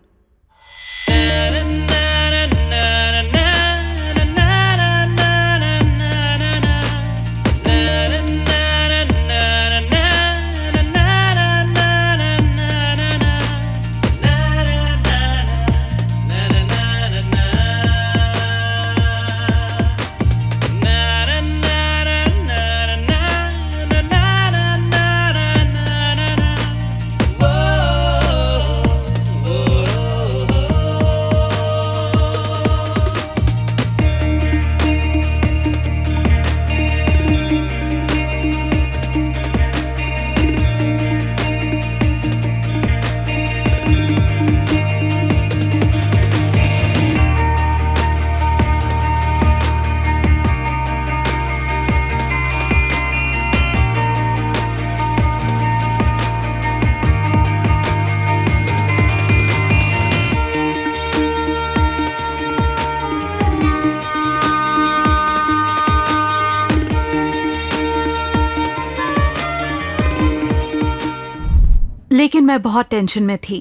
लेकिन मैं बहुत टेंशन में थी।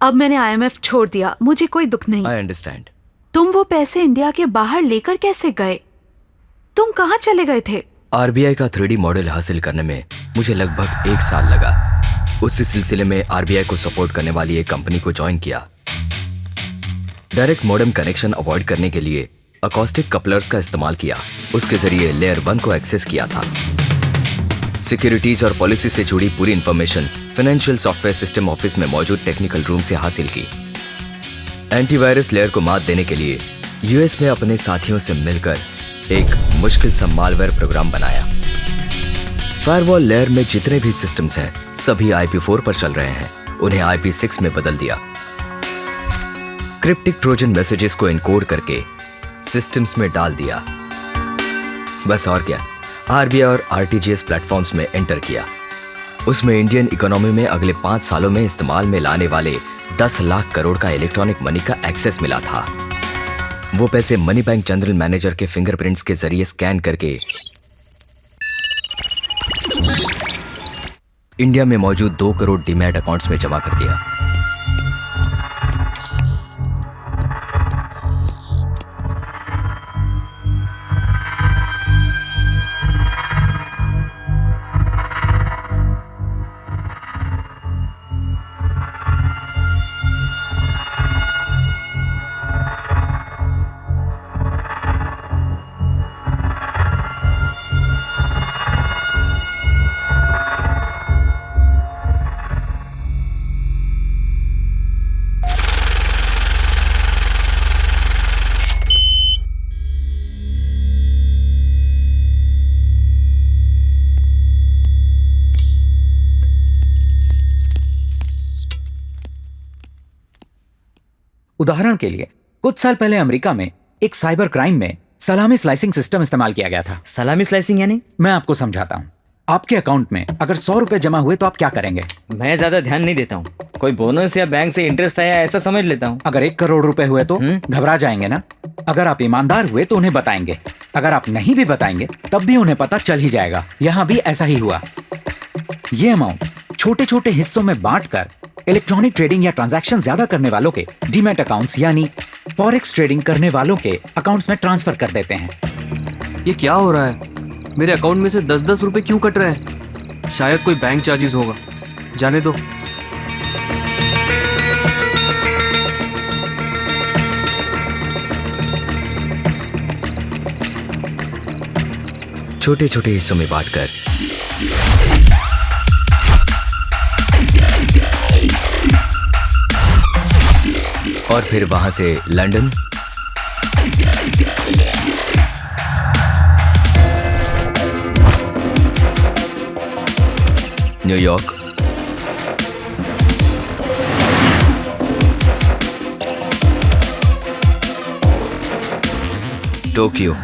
अब मैंने IMF छोड़ दिया, मुझे कोई दुख नहीं। I understand. तुम वो पैसे इंडिया के बाहर लेकर कैसे गए? तुम कहाँ चले गए थे? RBI का 3D मॉडल हासिल करने में मुझे लगभग 1 साल लगा। उसी सिलसिले में RBI को सपोर्ट करने वाली एक कंपनी को ज्वाइन किया। डायरेक्ट मॉडेम कनेक्शन अवॉइड करने के लिए अकॉस्टिक कपलर्स का इस्तेमाल किया। उसके जरिए लेयर 1 को एक्सेस किया था। सिक्योरिटीज और पॉलिसी से जुड़ी पूरी information financial software system office में मौजूद टेक्निकल रूम से हासिल की। एंटीवायरस लेयर को मात देने के लिए यूएस में अपने साथियों से मिलकर एक मुश्किल सा मालवेयर प्रोग्राम बनाया। फायरवॉल लेयर में जितने भी सिस्टम्स हैं सभी IP4 पर चल रहे हैं, उन्हें IP6 में बदल दिया। क्रिप्टिक ट्रोजन मैसेजेस को एनकोड करके सिस्टम्स में डाल दिया। बस और क्या, RBI और RTGS प्लेटफॉर्म्स में एंटर किया। उसमें इंडियन इकोनॉमी में अगले 5 सालों में इस्तेमाल में लाने वाले 10 लाख करोड़ का इलेक्ट्रॉनिक मनी का एक्सेस मिला था। वो पैसे मनी बैंक जनरल मैनेजर के फिंगरप्रिंट्स के जरिए स्कैन करके इंडिया में मौजूद 2 करोड़ डीमैट अकाउंट्स में जमा कर दिया। उदाहरण के लिए कुछ साल पहले अमेरिका में एक साइबर क्राइम में सलामी स्लाइसिंग सिस्टम इस्तेमाल किया गया था। सलामी स्लाइसिंग यानी? मैं आपको समझाता हूँ। आपके अकाउंट में अगर 100 रुपए जमा हुए तो आप क्या करेंगे? मैं ज्यादा ध्यान नहीं देता हूँ, कोई बोनस या बैंक से इंटरेस्ट आया ऐसा समझ लेता हूँ। अगर 1 करोड़ रुपए हुए तो घबरा जाएंगे ना? अगर आप ईमानदार हुए तो उन्हें बताएंगे, अगर आप नहीं भी बताएंगे तब भी उन्हें पता चल ही जाएगा। यहाँ भी ऐसा ही हुआ। ये अमाउंट छोटे छोटे हिस्सों में बांटकर इलेक्ट्रॉनिक ट्रेडिंग या ट्रांजैक्शन ज्यादा करने वालों के डीमैट अकाउंट्स यानी फॉरेक्स ट्रेडिंग करने वालों के अकाउंट्स में ट्रांसफर कर देते हैं। ये क्या हो रहा है? मेरे अकाउंट में से 10-10 रुपए क्यों कट रहे हैं? शायद कोई बैंक चार्जेस होगा। जाने दो। छोटे छोटे हिस्सों में बांटकर और फिर वहां से लंदन, न्यूयॉर्क, टोक्यो,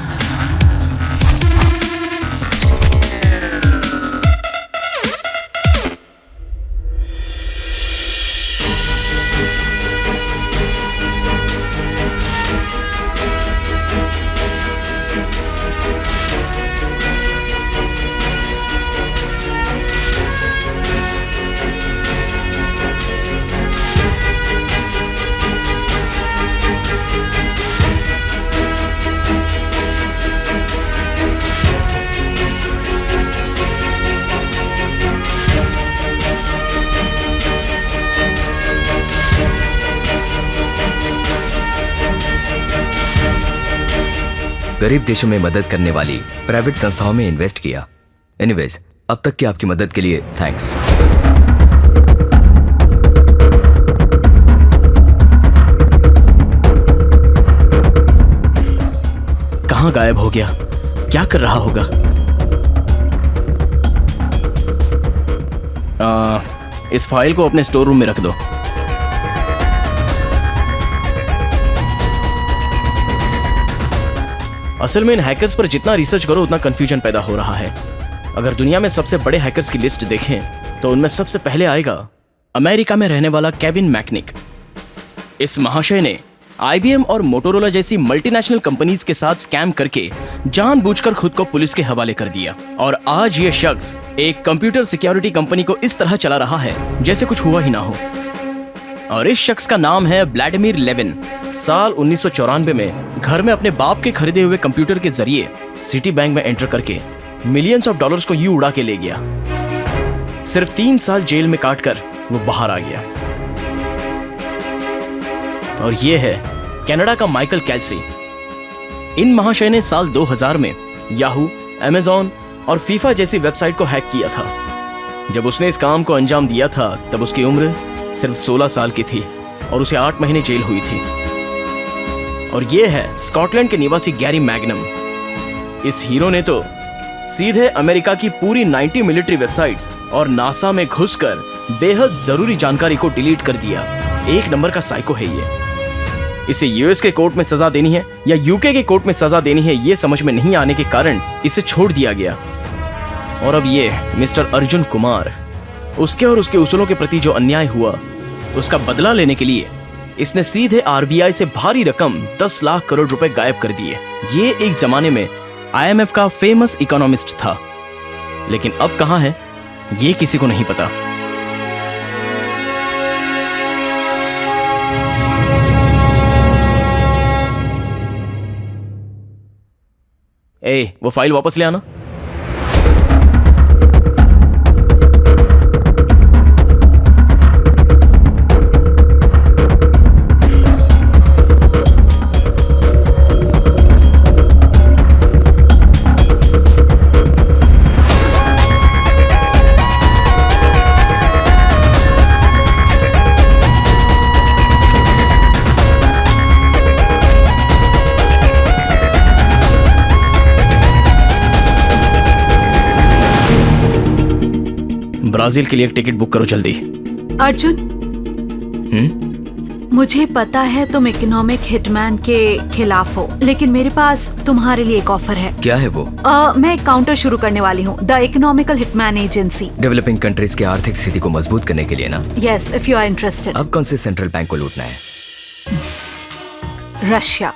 गरीब देशों में मदद करने वाली प्राइवेट संस्थाओं में इन्वेस्ट किया। एनीवेज, अब तक की आपकी मदद के लिए थैंक्स। कहाँ गायब हो गया? क्या कर रहा होगा? इस फाइल को अपने स्टोर रूम में रख दो। असल में इन हैकर्स पर जितना रिसर्च करो उतना कंफ्यूजन पैदा हो रहा है। अगर दुनिया में सबसे बड़े हैकर्स की लिस्ट देखें तो उनमें सबसे पहले आएगा अमेरिका में रहने वाला केविन मैकनिक। इस महाशय ने IBM और मोटोरोला जैसी मल्टीनेशनल कंपनीज के साथ स्कैम करके जानबूझकर खुद को पुलिस के हवाले कर दिया। और आज ये शख्स एक कंप्यूटर सिक्योरिटी कंपनी को इस तरह चला रहा है जैसे कुछ हुआ ही ना हो। और इस शख्स का नाम है व्लादिमीर लेविन। साल 1994 में घर में अपने बाप के खरीदे हुए कंप्यूटर के जरिए सिटी बैंक में एंटर करके मिलियंस ऑफ डॉलर्स को यूं उड़ा के ले गया। सिर्फ 3 साल जेल में काटकर वो बाहर आ गया। और ये है कनाडा का माइकल कैल्सी। इन महाशय ने साल 2000 में याहू, अमेज़न और फीफा जैसी वेबसाइट को हैक किया था। जब उसने इस काम को अंजाम दिया था तब उसकी उम्र सिर्फ 16 साल की थी और उसे 8 महीने जेल हुई थी। और ये है स्कॉटलैंड के निवासी गैरी मैग्नम। इस हीरो ने तो सीधे अमेरिका की पूरी 90 मिलिट्री वेबसाइट्स और नासा में घुसकर बेहद जरूरी जानकारी को डिलीट कर दिया। एक नंबर का साइको है ये। इसे यूएस के कोर्ट में सजा देनी है या यूके के कोर्ट में सजा देनी है ये समझ में नहीं आने के कारण इसे छोड़ दिया गया। और अब ये मिस्टर अर्जुन कुमार, उसके और उसके उसूलों के प्रति जो अन्याय हुआ उसका बदला लेने के लिए इसने सीधे आरबीआई से भारी रकम 10 लाख करोड़ रुपए गायब कर दिए। ये एक जमाने में IMF का फेमस इकोनॉमिस्ट था, लेकिन अब कहां है ये किसी को नहीं पता। वो फाइल वापस ले आना। ब्राजील के लिए एक टिकट बुक करो जल्दी। अर्जुन, मुझे पता है तुम इकोनॉमिक हिटमैन के खिलाफ हो, लेकिन मेरे पास तुम्हारे लिए एक ऑफर है। क्या है वो? मैं एक काउंटर शुरू करने वाली हूँ, the economical hitman agency. Developing countries की आर्थिक स्थिति को मजबूत करने के लिए ना? Yes, if you are interested. अब कौन से सेंट्रल बैंक को लूटना है? रशिया।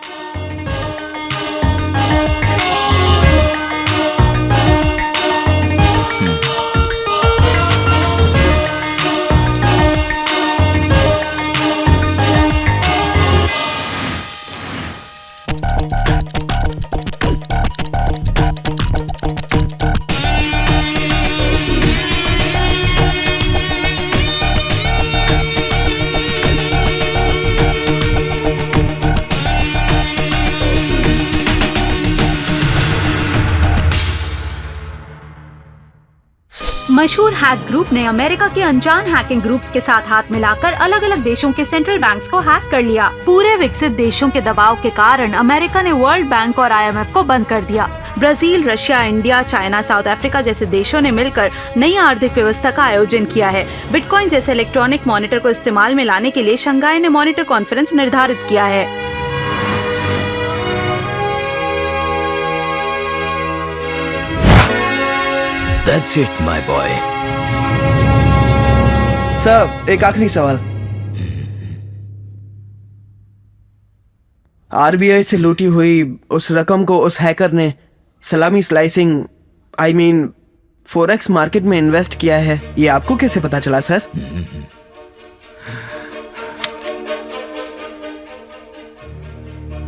मशहूर हैक ग्रुप ने अमेरिका के अनजान हैकिंग ग्रुप्स के साथ हाथ मिलाकर अलग अलग देशों के सेंट्रल बैंक्स को हैक कर लिया। पूरे विकसित देशों के दबाव के कारण अमेरिका ने वर्ल्ड बैंक और IMF को बंद कर दिया। Brazil, Russia, India, China, south Africa जैसे देशों ने मिलकर नई आर्थिक व्यवस्था का आयोजन किया है। बिटकॉइन जैसे इलेक्ट्रॉनिक मॉनिटर को इस्तेमाल में लाने के लिए शंघाई ने मॉनिटर कॉन्फ्रेंस निर्धारित किया है। That's it, my boy. Sir, एक आखिरी सवाल। आरबीआई से लूटी हुई उस रकम को उस हैकर ने सलामी स्लाइसिंग फॉरेक्स मार्केट में इन्वेस्ट किया है, ये आपको कैसे पता चला सर?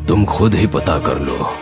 तुम खुद ही पता कर लो।